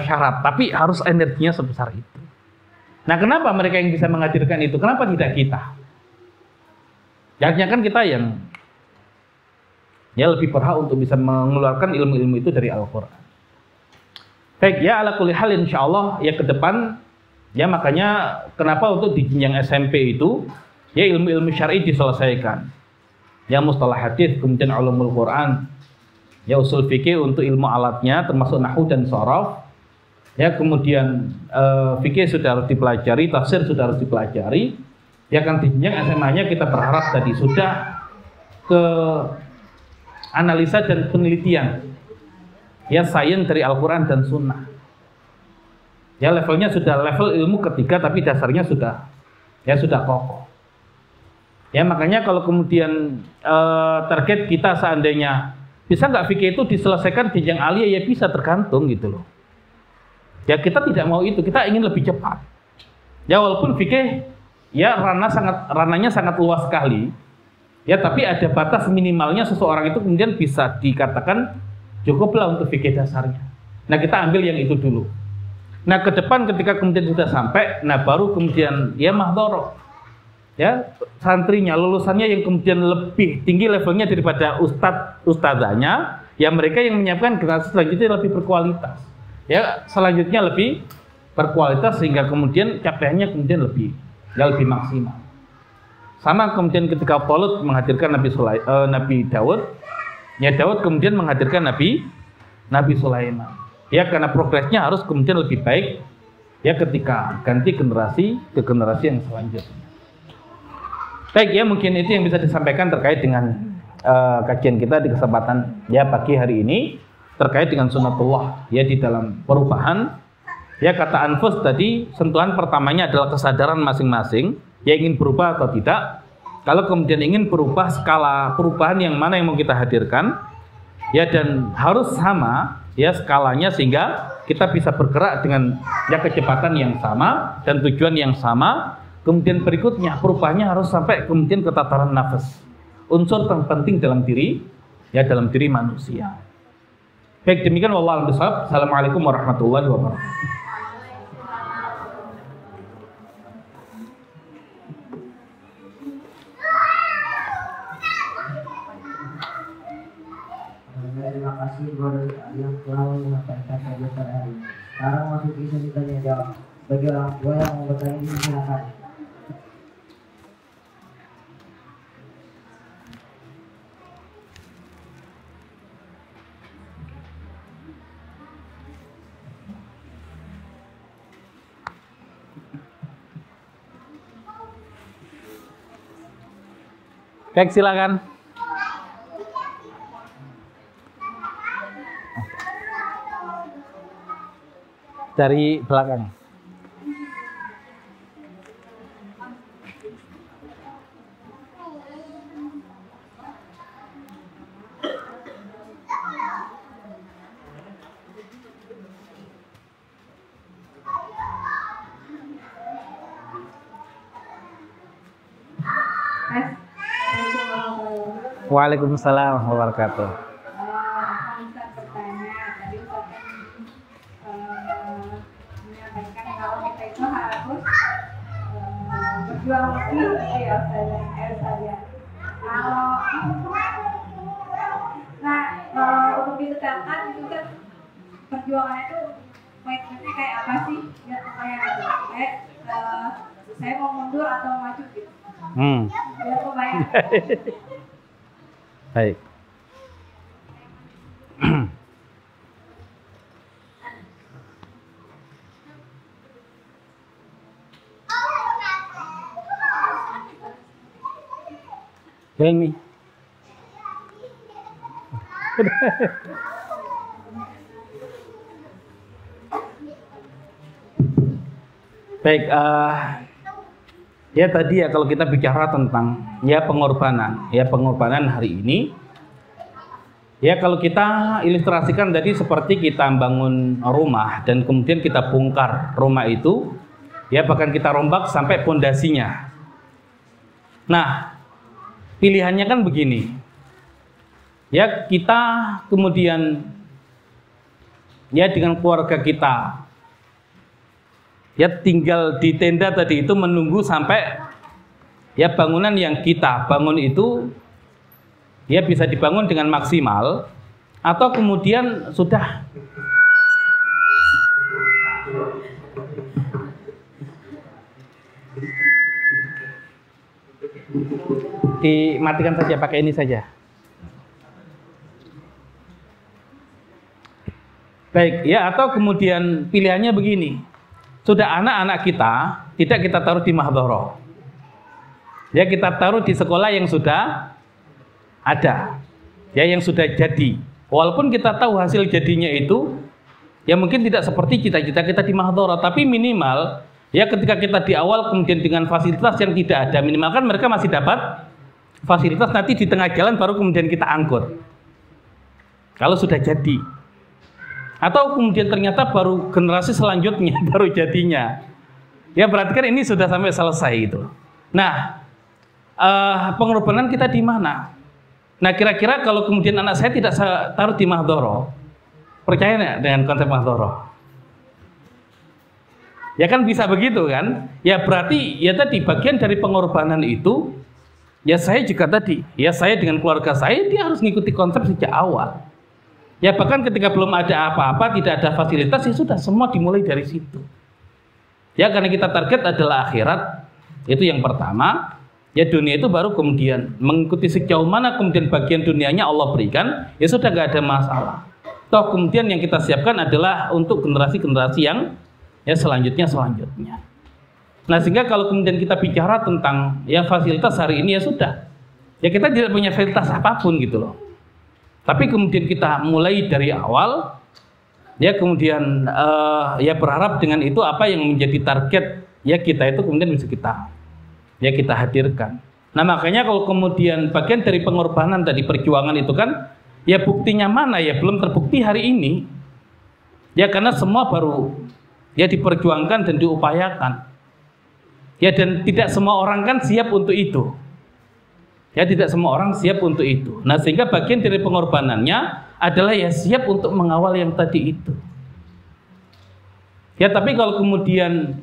syarat, tapi harus energinya sebesar itu. Nah, kenapa mereka yang bisa menghadirkan itu? Kenapa tidak kita? Jangan kan kita yang ya lebih berhak untuk bisa mengeluarkan ilmu-ilmu itu dari Al-Quran. Baik, ya ala kulli hal insyaallah ya ke depan Ya makanya kenapa untuk di jenjang SMP itu ya ilmu-ilmu syar'i diselesaikan. Ya mustalah hadis, kemudian ulumul Quran, ya usul fikih untuk ilmu alatnya termasuk nahwu dan sharaf. Ya kemudian fikih sudah harus dipelajari, tafsir sudah harus dipelajari. Ya kan di jenjang SMA-nya kita berharap tadi sudah ke analisa dan penelitian. Ya sains dari Al-Quran dan Sunnah. Ya levelnya sudah level ilmu ketiga tapi dasarnya sudah kokoh. Ya makanya kalau kemudian target kita seandainya bisa nggak fikih itu diselesaikan jenjang aliyah, ya bisa, tergantung gitu loh. Ya kita tidak mau itu, kita ingin lebih cepat. Ya walaupun fikih ya ranahnya sangat luas sekali. Ya tapi ada batas minimalnya seseorang itu kemudian bisa dikatakan cukuplah untuk fikih dasarnya. Nah kita ambil yang itu dulu. Nah ke depan ketika kemudian sudah sampai, nah baru kemudian ya mahdhoroh, ya santrinya, lulusannya yang kemudian lebih tinggi levelnya daripada ustadzanya, ya mereka yang menyiapkan generasi selanjutnya lebih berkualitas, ya selanjutnya lebih berkualitas sehingga kemudian capaiannya kemudian lebih maksimal. Sama kemudian ketika Talut menghadirkan Nabi Daud, ya Daud kemudian menghadirkan Nabi Sulaiman. Ya karena progresnya harus kemudian lebih baik ya ketika ganti generasi ke generasi yang selanjutnya. Baik ya, mungkin itu yang bisa disampaikan terkait dengan kajian kita di kesempatan ya pagi hari ini terkait dengan sunnatullah ya di dalam perubahan. Ya kata anfus tadi, sentuhan pertamanya adalah kesadaran masing-masing ya ingin berubah atau tidak. Kalau kemudian ingin berubah, skala perubahan yang mana yang mau kita hadirkan ya, dan harus sama ya skalanya sehingga kita bisa bergerak dengan ya kecepatan yang sama dan tujuan yang sama. Kemudian berikutnya perubahannya harus sampai kemudian ke tataran nafas, unsur terpenting dalam diri manusia. Baik, demikian wallahu a'lam bishawab. Assalamualaikum warahmatullahi wabarakatuh. Terima kasih buat yang telah menyampaikan kajian pada hari ini. Sekarang masuk ke sesi tanya jawab. Bagi orang tua yang mau bertanya silakan. Baik, silakan. Dari belakang. Waalaikumsalam warahmatullahi wabarakatuh. Ustaz bertanya, tadi Ustaz menyampaikan kalau kita itu harus berjuang lebih ya Ustaz ya. Untuk ditetapkan itu kan perjuangan itu poinnya kayak apa sih? Ya kayak saya mau mundur atau maju gitu. Biar kebayang. Baik. Helmi. Baik, ya tadi ya kalau kita bicara tentang ya pengorbanan hari ini, ya kalau kita ilustrasikan tadi seperti kita bangun rumah dan kemudian kita bongkar rumah itu, ya bahkan kita rombak sampai pondasinya. Nah, pilihannya kan begini, ya kita kemudian ya dengan keluarga kita ya tinggal di tenda tadi itu menunggu sampai ya bangunan yang kita bangun itu ya bisa dibangun dengan maksimal, atau kemudian sudah Dimatikan saja, pakai ini saja. Baik, ya, atau kemudian pilihannya begini. Sudah anak-anak kita tidak kita taruh di mahdhara. Ya, kita taruh di sekolah yang sudah ada. Ya, yang sudah jadi. Walaupun kita tahu hasil jadinya itu ya mungkin tidak seperti cita-cita kita di mahdhara, tapi minimal ya ketika kita di awal kemudian dengan fasilitas yang tidak ada, minimal kan mereka masih dapat fasilitas, nanti di tengah jalan baru kemudian kita angkut. Kalau sudah jadi. Atau kemudian ternyata baru generasi selanjutnya baru jadinya. Ya berarti kan ini sudah sampai selesai itu. Nah, pengorbanan kita di mana? Nah, kira-kira kalau kemudian anak saya tidak saya taruh di mahdhara, percaya nggak dengan konsep mahdhara? Ya kan bisa begitu kan? Ya berarti ya tadi bagian dari pengorbanan itu ya saya juga tadi, ya saya dengan keluarga saya dia harus mengikuti konsep sejak awal. Ya bahkan ketika belum ada apa-apa, tidak ada fasilitas, ya sudah semua dimulai dari situ. Ya karena kita target adalah akhirat, itu yang pertama. Ya dunia itu baru kemudian mengikuti sejauh mana kemudian bagian dunianya Allah berikan, ya sudah gak ada masalah. Toh kemudian yang kita siapkan adalah untuk generasi-generasi yang ya selanjutnya. Nah sehingga kalau kemudian kita bicara tentang ya fasilitas hari ini ya sudah. Ya kita tidak punya fasilitas apapun gitu loh. Tapi kemudian kita mulai dari awal, ya kemudian ya berharap dengan itu apa yang menjadi target ya kita itu kemudian bisa kita hadirkan. Nah makanya kalau kemudian bagian dari pengorbanan tadi perjuangan itu kan, ya buktinya mana ya belum terbukti hari ini. Ya karena semua baru ya diperjuangkan dan diupayakan. Ya dan tidak semua orang kan siap untuk itu. Ya tidak semua orang siap untuk itu. Nah sehingga bagian dari pengorbanannya adalah ya siap untuk mengawal yang tadi itu. Ya tapi kalau kemudian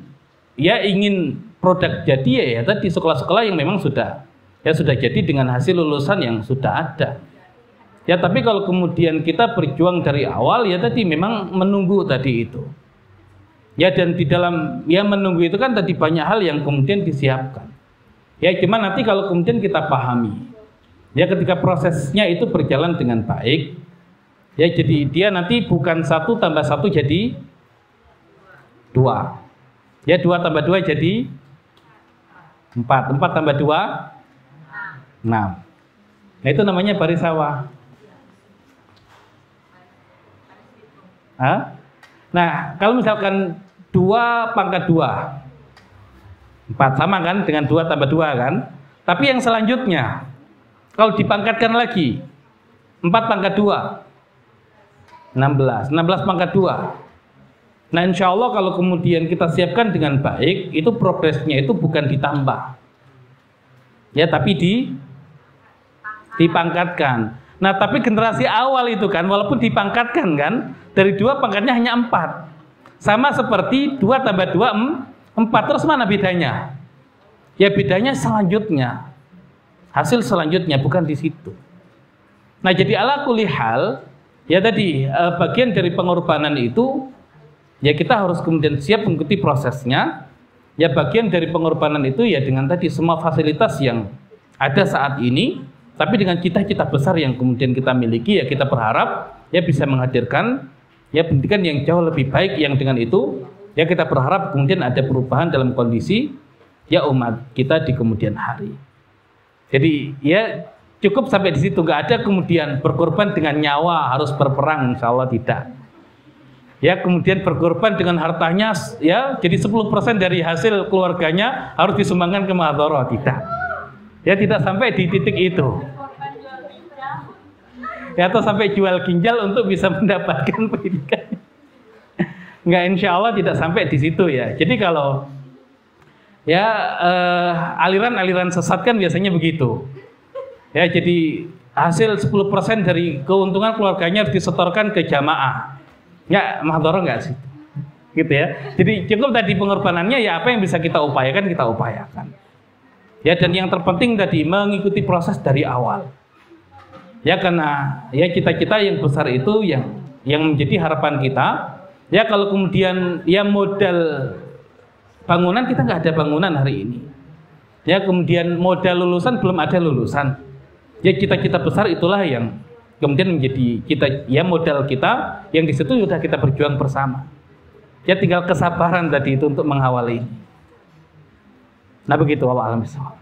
ya ingin produk jadi ya tadi sekolah-sekolah yang memang sudah jadi dengan hasil lulusan yang sudah ada. Ya tapi kalau kemudian kita berjuang dari awal ya tadi memang menunggu tadi itu. Ya dan di dalam ya menunggu itu kan tadi banyak hal yang kemudian disiapkan. Ya cuma nanti kalau kemudian kita pahami ya ketika prosesnya itu berjalan dengan baik ya jadi dia nanti bukan 1 tambah 1 jadi 2 ya 2 tambah 2 jadi 4 tambah 2 6. Nah itu namanya baris sawah. Nah kalau misalkan 2 pangkat 2 4 sama kan dengan 2 tambah 2 kan. Tapi yang selanjutnya kalau dipangkatkan lagi 4 pangkat 2 16 pangkat 2. Nah insya Allah kalau kemudian kita siapkan dengan baik, itu progresnya itu bukan ditambah ya tapi dipangkatkan. Nah tapi generasi awal itu kan walaupun dipangkatkan kan dari 2 pangkatnya hanya 4. Sama seperti 2 tambah 2 4, terus mana bedanya? Ya bedanya selanjutnya. Hasil selanjutnya bukan di situ. Nah jadi ala kulli hal ya tadi bagian dari pengorbanan itu ya kita harus kemudian siap mengikuti prosesnya. Ya bagian dari pengorbanan itu ya dengan tadi semua fasilitas yang ada saat ini, tapi dengan cita-cita besar yang kemudian kita miliki ya kita berharap ya bisa menghadirkan ya pendidikan yang jauh lebih baik yang dengan itu ya kita berharap kemudian ada perubahan dalam kondisi ya umat kita di kemudian hari. Jadi ya cukup sampai di situ, nggak ada kemudian berkorban dengan nyawa harus berperang, insya Allah tidak. Ya kemudian berkorban dengan hartanya ya jadi 10% dari hasil keluarganya harus disumbangkan ke mahdhara, tidak. Ya tidak sampai di titik itu. Ya atau sampai jual ginjal untuk bisa mendapatkan pendidikan. Enggak, insya Allah tidak sampai di situ ya. Jadi kalau ya aliran-aliran sesat kan biasanya begitu. Ya jadi hasil 10% dari keuntungan keluarganya harus disetorkan ke jamaah. Ya mahdhara enggak sih? Gitu ya. Jadi cukup tadi pengorbanannya ya apa yang bisa kita upayakan kita upayakan. Ya dan yang terpenting tadi mengikuti proses dari awal. Ya karena ya cita-cita yang besar itu yang menjadi harapan kita. Ya kalau kemudian ya modal bangunan kita nggak ada bangunan hari ini. Ya, kemudian modal lulusan belum ada lulusan. Ya, cita-cita besar itulah yang kemudian menjadi kita, ya modal kita yang di situ sudah kita berjuang bersama. Ya, tinggal kesabaran tadi itu untuk mengawali. Nah, begitu, wallahu a'lam bishawab.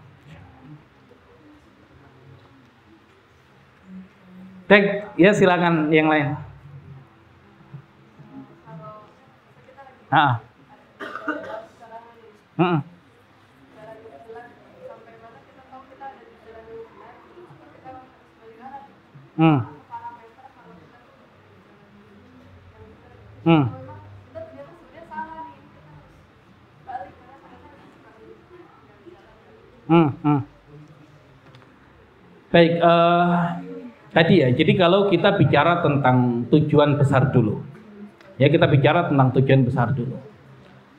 Baik, ya silakan yang lain. Baik, tadi ya, jadi kalau kita bicara tentang tujuan besar dulu, ya kita bicara tentang tujuan besar dulu.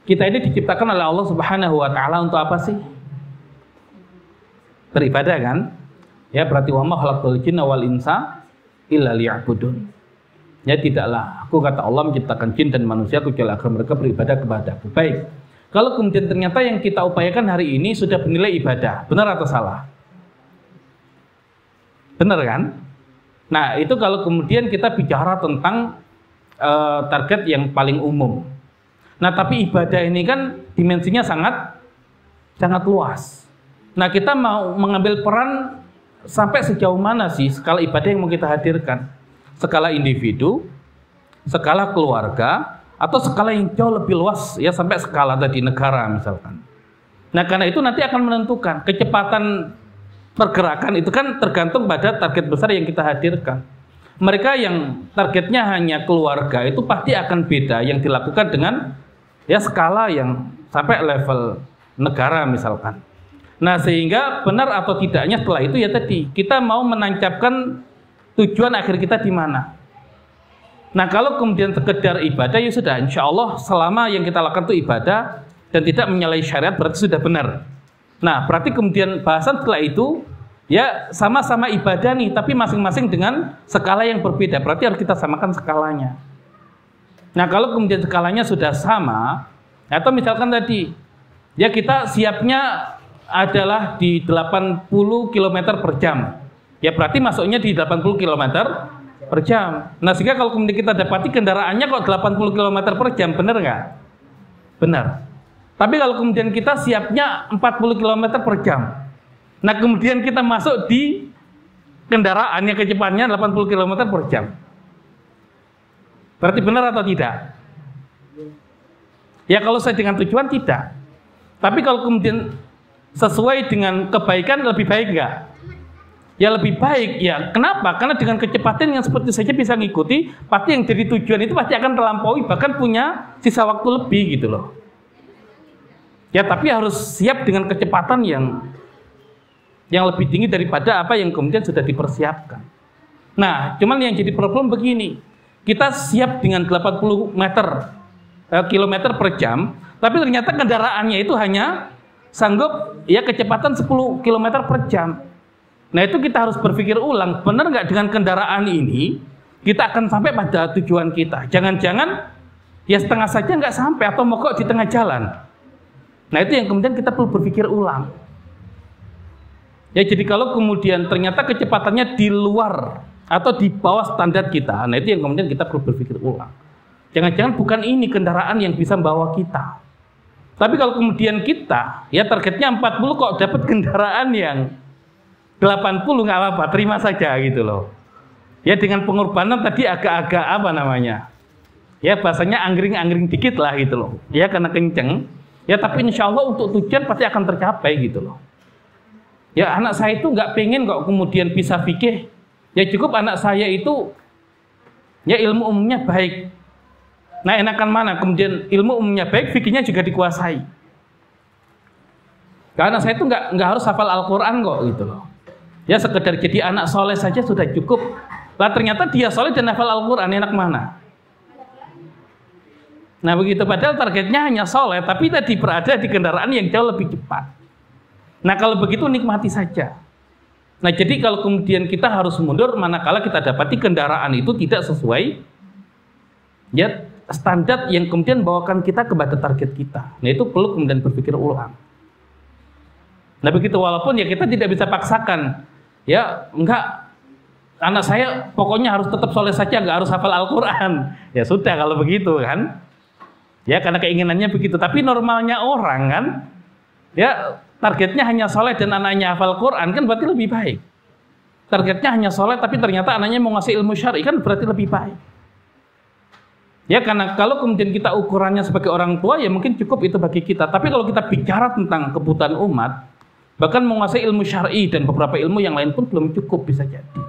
Kita ini diciptakan oleh Allah Subhanahu wa taala untuk apa sih? Beribadah kan? Ya, berarti wa ma khalaqtul jinna wal insa illa liya'budun. Ya, tidaklah aku, kata Allah, menciptakan jin dan manusia kecuali agar mereka beribadah kepadaku. Baik. Kalau kemudian ternyata yang kita upayakan hari ini sudah bernilai ibadah, benar atau salah? Benar kan? Nah, itu kalau kemudian kita bicara tentang target yang paling umum. Nah, tapi ibadah ini kan dimensinya sangat luas. Nah, kita mau mengambil peran sampai sejauh mana sih skala ibadah yang mau kita hadirkan? Skala individu, skala keluarga, atau skala yang jauh lebih luas, ya sampai skala tadi negara misalkan. Nah, karena itu nanti akan menentukan kecepatan pergerakan itu kan tergantung pada target besar yang kita hadirkan. Mereka yang targetnya hanya keluarga itu pasti akan beda yang dilakukan dengan ya skala yang sampai level negara misalkan. Nah, sehingga benar atau tidaknya setelah itu ya tadi kita mau menancapkan tujuan akhir kita di mana. Nah, kalau kemudian sekedar ibadah ya sudah, insya Allah selama yang kita lakukan itu ibadah dan tidak menyalahi syariat berarti sudah benar. Nah, berarti kemudian bahasan setelah itu ya sama-sama ibadah nih, tapi masing-masing dengan skala yang berbeda. Berarti harus kita samakan skalanya. Nah, kalau kemudian skalanya sudah sama, atau misalkan tadi ya kita siapnya adalah di 80 km per jam. Ya berarti masuknya di 80 km per jam. Nah, sehingga kalau kemudian kita dapati kendaraannya kok 80 km per jam, benar nggak? Benar. Tapi kalau kemudian kita siapnya 40 km per jam, nah kemudian kita masuk di kendaraan yang kecepatannya 80 km per jam, berarti benar atau tidak? Ya kalau saya dengan tujuan tidak. Tapi kalau kemudian sesuai dengan kebaikan lebih baik nggak? Ya lebih baik. Ya kenapa? Karena dengan kecepatan yang seperti saja bisa ngikuti, pasti yang jadi tujuan itu pasti akan terlampaui, bahkan punya sisa waktu lebih gitu loh. Ya tapi harus siap dengan kecepatan yang lebih tinggi daripada apa yang kemudian sudah dipersiapkan. Nah, cuman yang jadi problem begini, kita siap dengan 80 km per jam, tapi ternyata kendaraannya itu hanya sanggup ya kecepatan 10 km per jam. Nah, itu kita harus berpikir ulang, benar nggak dengan kendaraan ini kita akan sampai pada tujuan kita? Jangan-jangan ya setengah saja nggak sampai atau mogok di tengah jalan. Nah, itu yang kemudian kita perlu berpikir ulang. Ya, jadi kalau kemudian ternyata kecepatannya di luar atau di bawah standar kita, nah itu yang kemudian kita perlu berpikir ulang. Jangan-jangan bukan ini kendaraan yang bisa membawa kita. Tapi kalau kemudian kita, ya targetnya 40 kok dapat kendaraan yang 80 nggak apa-apa, terima saja gitu loh. Ya dengan pengorbanan tadi agak-agak apa namanya? Ya bahasanya anggring-anggring dikit lah gitu loh. Ya karena kenceng. Ya tapi insya Allah untuk tujuan pasti akan tercapai gitu loh. Ya anak saya itu nggak pengen kok kemudian bisa fikih. Ya cukup anak saya itu ya ilmu umumnya baik. Nah enakan mana kemudian ilmu umumnya baik, fikihnya juga dikuasai. Karena saya itu nggak harus hafal Al-Quran kok gitu loh. Ya sekedar jadi anak soleh saja sudah cukup. Lah ternyata dia soleh dan hafal Al-Quran, enak mana? Nah begitu, padahal targetnya hanya soleh, tapi tadi berada di kendaraan yang jauh lebih cepat. Nah kalau begitu nikmati saja. Nah jadi kalau kemudian kita harus mundur manakala kita dapati kendaraan itu tidak sesuai ya standar yang kemudian bawakan kita kepada target kita. Nah itu perlu kemudian berpikir ulang. Nah begitu, walaupun ya kita tidak bisa paksakan, ya enggak, anak saya pokoknya harus tetap soleh saja, enggak harus hafal Al-Quran. Ya sudah kalau begitu kan, ya karena keinginannya begitu. Tapi normalnya orang kan, ya targetnya hanya soleh dan anaknya hafal Quran kan berarti lebih baik. Targetnya hanya soleh tapi ternyata anaknya mau ngasih ilmu syar'i kan berarti lebih baik. Ya karena kalau kemudian kita ukurannya sebagai orang tua ya mungkin cukup itu bagi kita. Tapi kalau kita bicara tentang kebutuhan umat, bahkan menguasai ilmu syar'i dan beberapa ilmu yang lain pun belum cukup bisa jadi.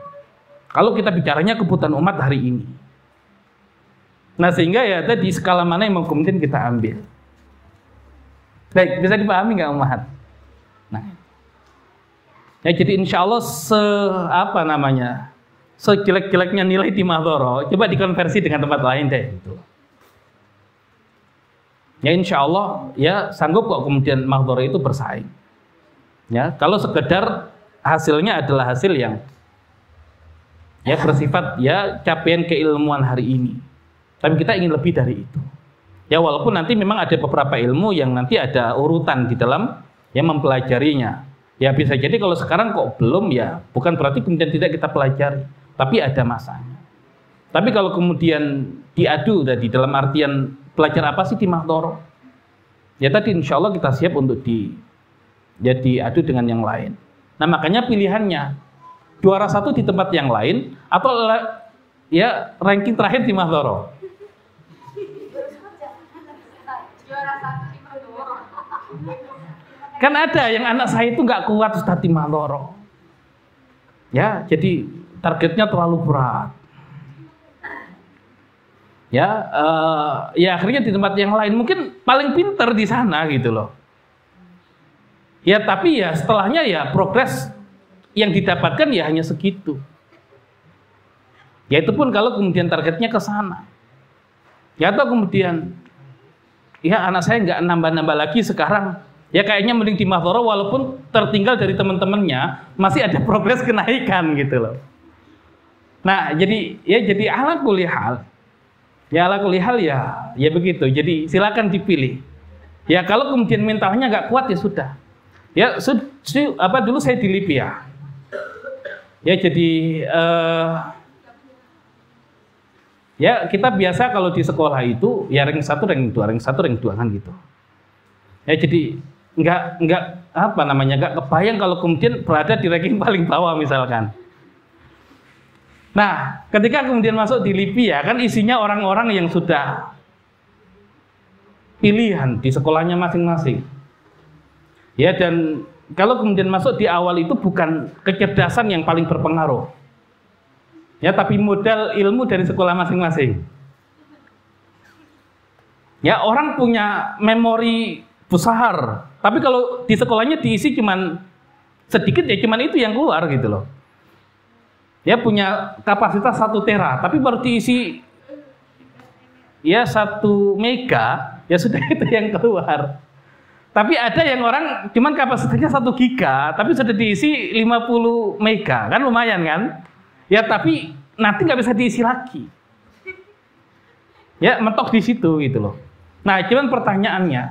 Kalau kita bicaranya kebutuhan umat hari ini. Nah sehingga ya tadi skala mana yang kemudian kita ambil. Baik, bisa dipahami nggak Umahat? Nah, ya jadi insya Allah sejelek-jeleknya nilai di Mahdhara, coba dikonversi dengan tempat lain deh. Gitu. Ya insya Allah ya sanggup kok kemudian Mahdhara itu bersaing. Ya kalau sekedar hasilnya adalah hasil yang ya bersifat ya capaian keilmuan hari ini. Tapi kita ingin lebih dari itu. Ya walaupun nanti memang ada beberapa ilmu yang nanti ada urutan di dalam yang mempelajarinya. Ya bisa jadi kalau sekarang kok belum ya bukan berarti kemudian tidak kita pelajari. Tapi ada masanya. Tapi kalau kemudian diadu tadi dalam artian belajar apa sih di Mahdhara? Ya tadi insya Allah kita siap untuk diadu dengan yang lain. Nah makanya pilihannya juara satu di tempat yang lain atau ya ranking terakhir di Mahdhara. Kan ada yang anak saya itu nggak kuat Ustaz di Mahdhara. Ya jadi targetnya terlalu berat. Ya, ya akhirnya di tempat yang lain mungkin paling pinter di sana gitu loh. Ya tapi ya setelahnya ya progres yang didapatkan ya hanya segitu. Ya itu pun kalau kemudian targetnya ke sana. Ya atau kemudian ya anak saya nggak nambah-nambah lagi sekarang. Ya kayaknya mending di Mahdhara walaupun tertinggal dari teman-temannya masih ada progres kenaikan gitu loh. Nah, jadi ala kulli hal. Ya ala kulli hal ya begitu. Jadi silakan dipilih. Ya kalau kemudian mentalnya nggak kuat ya sudah. Ya dulu saya di Libya. Ya jadi ya kita biasa kalau di sekolah itu ya ranking 1, ranking 2, ranking 1, ranking 2 kan gitu. Ya jadi nggak kebayang kalau kemudian berada di ranking paling bawah misalkan. Nah, ketika kemudian masuk di Libya kan isinya orang-orang yang sudah pilihan di sekolahnya masing-masing. Ya dan kalau kemudian masuk di awal itu bukan kecerdasan yang paling berpengaruh. Ya tapi modal ilmu dari sekolah masing-masing. Ya orang punya memori besar, tapi kalau di sekolahnya diisi cuman sedikit ya cuman itu yang keluar gitu loh. Ya punya kapasitas 1 tera, tapi baru diisi ya 1 mega, ya sudah itu yang keluar. Tapi ada yang orang cuman kapasitasnya 1 giga, tapi sudah diisi 50 mega, kan lumayan kan? Ya tapi nanti nggak bisa diisi lagi. Ya mentok di situ gitu loh. Nah cuman pertanyaannya,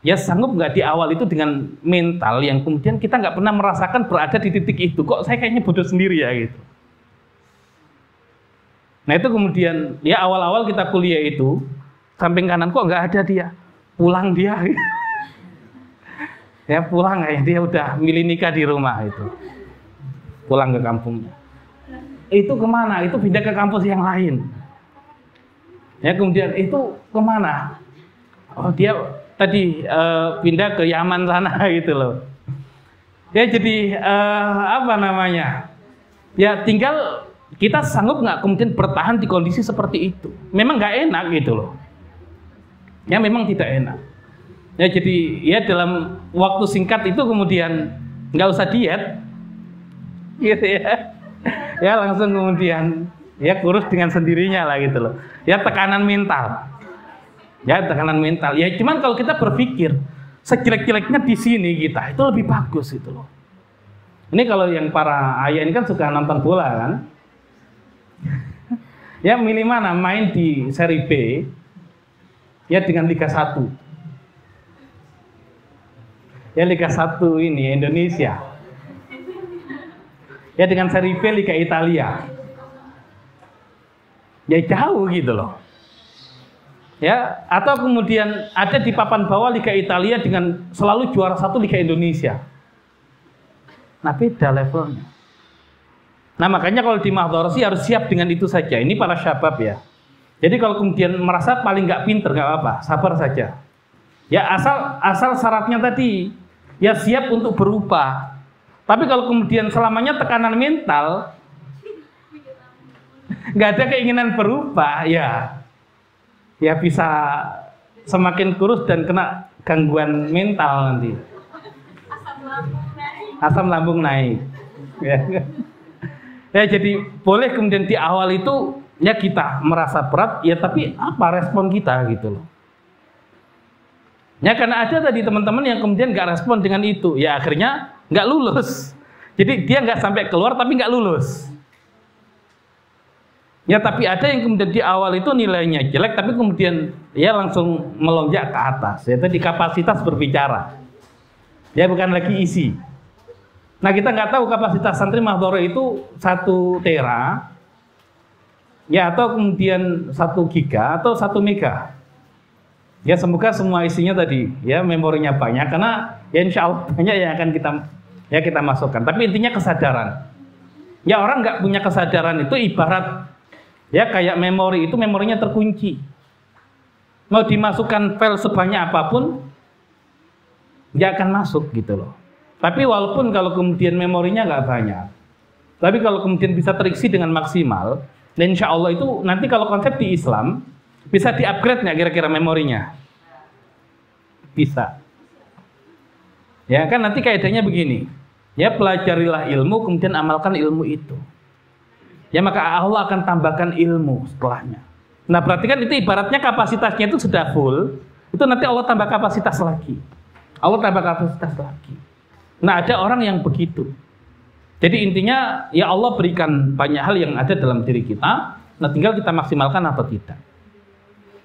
ya sanggup nggak di awal itu dengan mental yang kemudian kita nggak pernah merasakan berada di titik itu, kok saya kayaknya bodoh sendiri ya gitu. Nah itu kemudian ya awal-awal kita kuliah itu samping kanan kok nggak ada dia, pulang dia gitu. Ya pulang ya dia udah milih nikah di rumah itu, pulang ke kampungnya. Itu kemana? Itu pindah ke kampus yang lain. Ya kemudian itu kemana? Oh dia tadi pindah ke Yaman sana gitu loh. Ya jadi ya tinggal kita sanggup nggak kemudian bertahan di kondisi seperti itu. Memang nggak enak gitu loh. Ya memang tidak enak. Ya jadi ya dalam waktu singkat itu kemudian nggak usah diet, gitu ya. Ya langsung kemudian ya kurus dengan sendirinya lah gitu loh. Ya tekanan mental. Ya tekanan mental. Ya cuman kalau kita berpikir sejelek-jeleknya di sini kita itu lebih bagus gitu loh. Ini kalau yang para ayah ini kan suka nonton bola kan. Ya milih mana? Main di seri B ya dengan Liga 1. Ya Liga 1 ini Indonesia. Ya dengan seri B Liga Italia. Ya jauh gitu loh. Ya, atau kemudian ada di papan bawah Liga Italia dengan selalu juara 1 Liga Indonesia. Nah, beda levelnya. Nah, makanya kalau di Mahdharah sih harus siap dengan itu saja. Ini para syabab ya. Jadi kalau kemudian merasa paling nggak pinter, nggak apa-apa, sabar saja. Ya asal syaratnya tadi, ya siap untuk berubah. Tapi kalau kemudian selamanya tekanan mental, nggak ada keinginan berubah, ya bisa semakin kurus dan kena gangguan mental nanti. Asam lambung naik. Ya, jadi boleh kemudian di awal itu ya kita merasa berat, ya tapi apa respon kita gitu loh. Ya karena ada tadi teman-teman yang kemudian nggak respon dengan itu, ya akhirnya nggak lulus. Jadi dia nggak sampai keluar tapi nggak lulus. Ya tapi ada yang kemudian di awal itu nilainya jelek, tapi kemudian ya langsung melonjak ke atas. Ya tadi kapasitas berbicara. Ya bukan lagi isi. Nah kita nggak tahu kapasitas santri Mahdharah itu 1 tera, ya atau kemudian 1 giga atau 1 mega. Ya semoga semua isinya tadi ya memorinya banyak, karena ya insya Allah banyak yang akan kita masukkan. Tapi intinya kesadaran. Ya orang nggak punya kesadaran itu ibarat ya kayak memori itu, memorinya terkunci. Mau dimasukkan file sebanyak apapun nggak akan masuk gitu loh. Tapi walaupun kalau kemudian memorinya nggak banyak, tapi kalau kemudian bisa terisi dengan maksimal, dan insya Allah itu nanti kalau konsep di Islam bisa di-upgrade nggak kira-kira memorinya? Bisa. Ya kan nanti kaidahnya begini. Ya pelajarilah ilmu kemudian amalkan ilmu itu. Ya maka Allah akan tambahkan ilmu setelahnya. Nah berarti kan itu ibaratnya kapasitasnya itu sudah full, itu nanti Allah tambah kapasitas lagi. Allah tambah kapasitas lagi. Nah ada orang yang begitu. Jadi intinya ya Allah berikan banyak hal yang ada dalam diri kita. Nah tinggal kita maksimalkan apa tidak.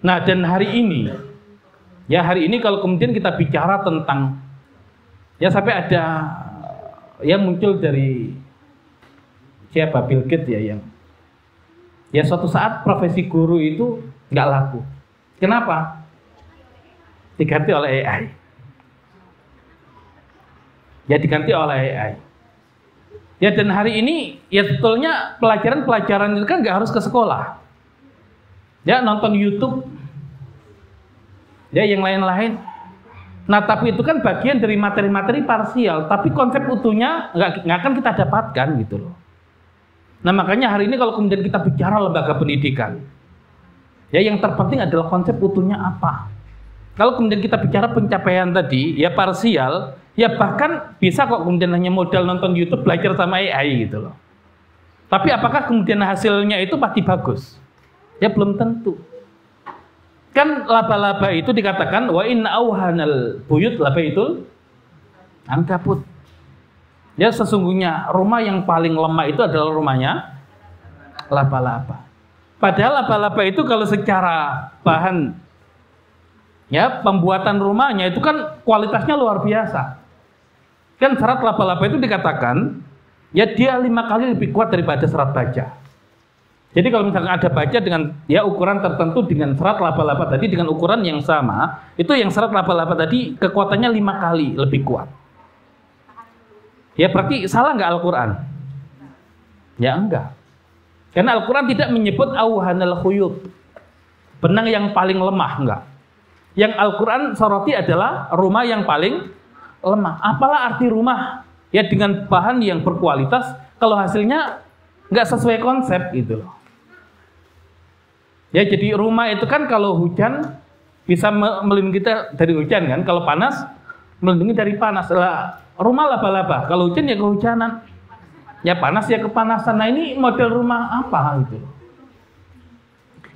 Nah dan hari ini kalau kemudian kita bicara tentang ya sampai ada ya muncul dari siapa, Bill Gates ya, yang ya suatu saat profesi guru itu nggak laku. Kenapa? Diganti oleh AI. Ya diganti oleh AI. Ya dan hari ini ya sebetulnya pelajaran itu kan nggak harus ke sekolah. Ya nonton YouTube. Ya yang lain-lain. Nah tapi itu kan bagian dari materi-materi parsial. Tapi konsep utuhnya nggak akan kita dapatkan gitu loh. Nah makanya hari ini kalau kemudian kita bicara lembaga pendidikan, ya yang terpenting adalah konsep utuhnya apa. Kalau kemudian kita bicara pencapaian tadi, ya parsial, ya bahkan bisa kok kemudian hanya modal nonton YouTube belajar sama AI gitu loh. Tapi apakah kemudian hasilnya itu pasti bagus? Ya belum tentu. Kan laba-laba itu dikatakan wa inna auhanal buyut labaitul ankabut. Ya sesungguhnya rumah yang paling lemah itu adalah rumahnya laba-laba. Padahal laba-laba itu kalau secara bahan ya pembuatan rumahnya itu kan kualitasnya luar biasa. Kan serat laba-laba itu dikatakan ya dia 5 kali lebih kuat daripada serat baja. Jadi kalau misalkan ada baja dengan ya ukuran tertentu dengan serat laba-laba tadi dengan ukuran yang sama, itu yang serat laba-laba tadi kekuatannya 5 kali lebih kuat. Ya berarti salah nggak Al-Quran? Ya enggak. Karena Al-Quran tidak menyebut auhanal khuyut, benang yang paling lemah, enggak. Yang Al-Quran soroti adalah rumah yang paling lemah. Apalah arti rumah? Ya dengan bahan yang berkualitas, kalau hasilnya nggak sesuai konsep gitu loh. Ya jadi rumah itu kan kalau hujan bisa melindungi kita dari hujan kan, kalau panas melindungi dari panas. Lah rumah laba-laba, kalau hujan ya kehujanan, ya panas ya kepanasan. Nah ini model rumah apa gitu?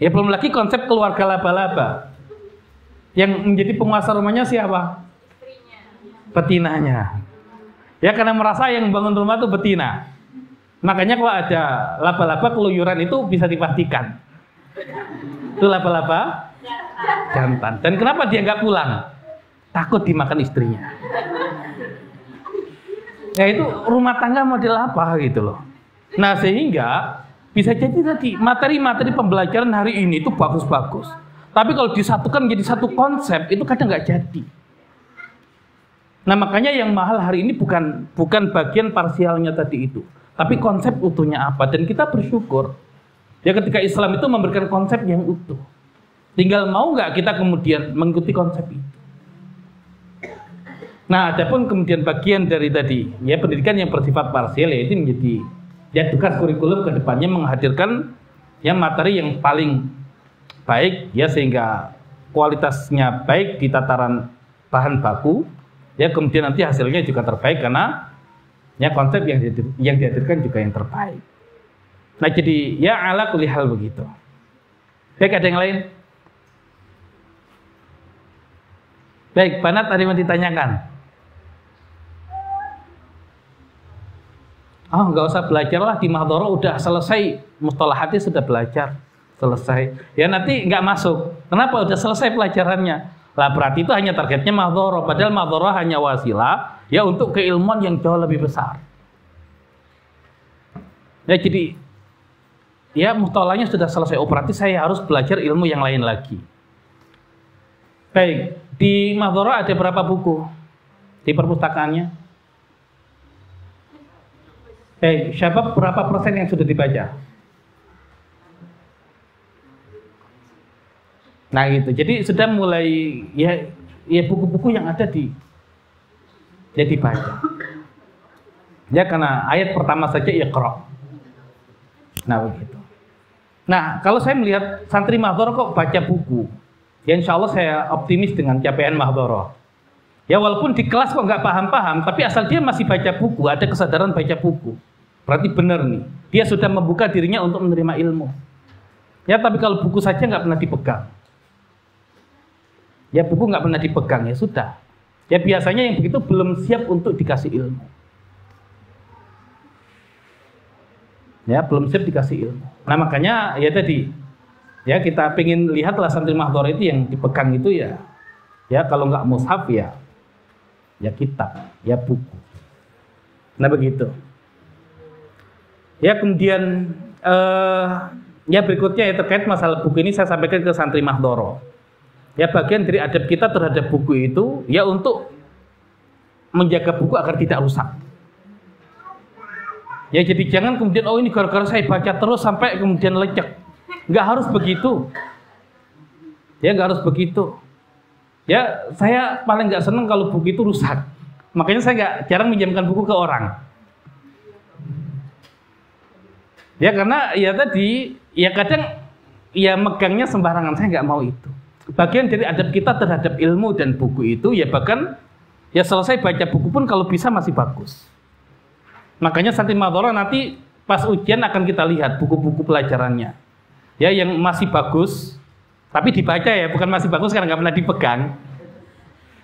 Ya belum lagi konsep keluarga laba-laba. Yang menjadi penguasa rumahnya siapa? Betinanya. Ya karena merasa yang bangun rumah itu betina. Makanya kalau ada laba-laba keluyuran itu bisa dipastikan. Itu laba-laba jantan. Dan kenapa dia nggak pulang? Takut dimakan istrinya. Ya itu rumah tangga model apa gitu loh. Nah sehingga bisa jadi tadi materi-materi pembelajaran hari ini itu bagus-bagus. Tapi kalau disatukan menjadi satu konsep itu kadang nggak jadi. Nah makanya yang mahal hari ini bukan bagian parsialnya tadi itu, tapi konsep utuhnya apa. Dan kita bersyukur ya ketika Islam itu memberikan konsep yang utuh. Tinggal mau nggak kita kemudian mengikuti konsep itu. Nah adapun kemudian bagian dari tadi ya pendidikan yang bersifat parsial ya itu menjadi ya tugas kurikulum ke depannya menghadirkan ya materi yang paling baik ya sehingga kualitasnya baik di tataran bahan baku ya kemudian nanti hasilnya juga terbaik karena ya konsep yang dihadirkan juga yang terbaik. Nah jadi ya ala kulli hal begitu. Baik, ada yang lain? Baik, Banat ada yang ditanyakan? Oh nggak usah belajar lah di Mahdhara udah selesai mustalahatnya sudah belajar selesai ya nanti nggak masuk. Kenapa? Udah selesai pelajarannya lah berarti itu hanya targetnya Mahdhara padahal Mahdhara hanya wasilah ya untuk keilmuan yang jauh lebih besar ya jadi ya mustalahnya sudah selesai berarti saya harus belajar ilmu yang lain lagi. Baik, di Mahdhara ada berapa buku di perpustakaannya? Siapa berapa persen yang sudah dibaca? Nah gitu, jadi sudah mulai ya buku-buku yang ada dibaca. Ya karena ayat pertama saja Iqra. Nah begitu. Nah kalau saya melihat santri Mahdhara kok baca buku, ya insya Allah saya optimis dengan capaian Mahdhara. Ya walaupun di kelas kok nggak paham-paham, tapi asal dia masih baca buku, ada kesadaran baca buku. Berarti benar nih, dia sudah membuka dirinya untuk menerima ilmu. Ya tapi kalau buku saja nggak pernah dipegang, ya buku nggak pernah dipegang ya sudah. Ya biasanya yang begitu belum siap untuk dikasih ilmu. Ya belum siap dikasih ilmu. Nah makanya ya tadi, ya kita pengen lihatlah santri Mahdhara itu yang dipegang itu ya kalau nggak mushaf ya kitab, ya buku. Nah begitu. Ya kemudian ya berikutnya ya terkait masalah buku ini saya sampaikan ke santri Mahdhara. Ya bagian dari adab kita terhadap buku itu ya untuk menjaga buku agar tidak rusak. Ya jadi jangan kemudian oh ini gara-gara saya baca terus sampai kemudian lecek. Nggak harus begitu. Ya nggak harus begitu. Ya saya paling nggak senang kalau buku itu rusak. Makanya saya jarang minjamkan buku ke orang. Ya karena ya tadi ya kadang ya megangnya sembarangan, saya nggak mau itu. Bagian dari adab kita terhadap ilmu dan buku itu ya bahkan ya selesai baca buku pun kalau bisa masih bagus. Makanya santri Mahdhara nanti pas ujian akan kita lihat buku-buku pelajarannya. Ya yang masih bagus tapi dibaca ya, bukan masih bagus karena nggak pernah dipegang.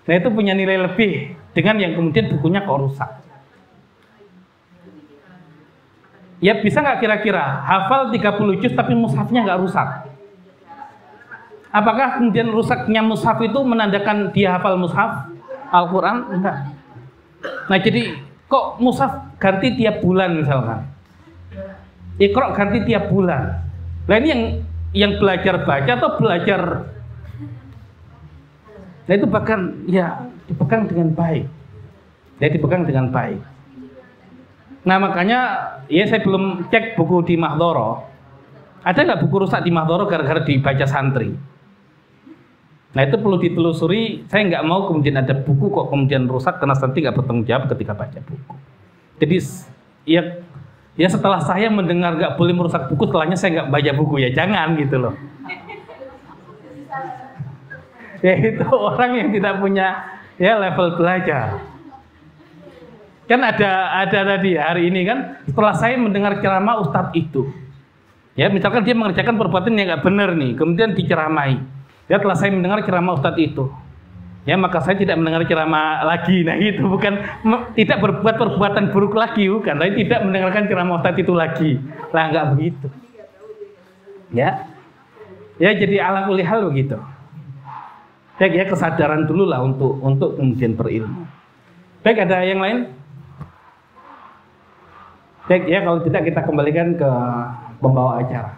Nah itu punya nilai lebih dengan yang kemudian bukunya kok rusak. Ya bisa nggak kira-kira hafal 30 juz tapi mushafnya nggak rusak? Apakah kemudian rusaknya mushaf itu menandakan dia hafal mushaf Al-Quran? Enggak. Nah jadi kok mushaf ganti tiap bulan misalkan, Iqra ganti tiap bulan. Nah ini yang belajar baca atau belajar, nah itu bahkan ya dipegang dengan baik, ya dipegang dengan baik. Nah makanya ya saya belum cek buku di Mahdhara. Ada nggak buku rusak di Mahdhara gara-gara dibaca santri? Nah itu perlu ditelusuri. Saya nggak mau kemudian ada buku kok kemudian rusak karena santri nggak bertanggung jawab ketika baca buku. Jadi ya setelah saya mendengar nggak boleh merusak buku, setelahnya saya nggak baca buku ya jangan gitu loh. Ya itu orang yang tidak punya ya level belajar. Kan ada tadi hari ini kan setelah saya mendengar ceramah ustadz itu, ya misalkan dia mengerjakan perbuatan yang nggak benar nih, kemudian diceramai. Ya setelah saya mendengar ceramah ustadz itu, ya maka saya tidak mendengar ceramah lagi. Nah itu bukan tidak berbuat perbuatan buruk lagi, bukan. Tapi tidak mendengarkan ceramah ustadz itu lagi. Lah nggak begitu. Ya, Ya, jadi ala kulli hal begitu. Baik ya, kesadaran dulu lah untuk kemudian berilmu. Baik, ada yang lain? Baik ya, kalau tidak kita kembalikan ke pembawa acara.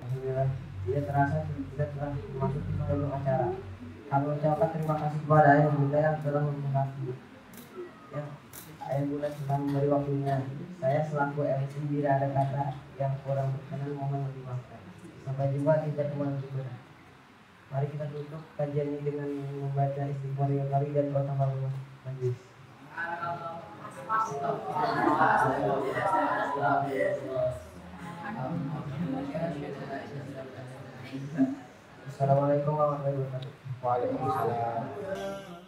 Alhamdulillah, tidak terasa kita telah memasuki penghujung acara. Kami ucapkan terima kasih kepada Ayah Bunda yang telah memberkati. Ya, Ayah Bunda telah memberi waktunya. Saya selaku MC bila ada kata yang kurang berkenan mohon dimaafkan. Sampai jumpa di pertemuan berikutnya. Mari kita tutup kajian ini dengan membaca istighfar yang kali dan bertambah majlis. Assalamualaikum warahmatullahi wabarakatuh. Waalaikumsalam.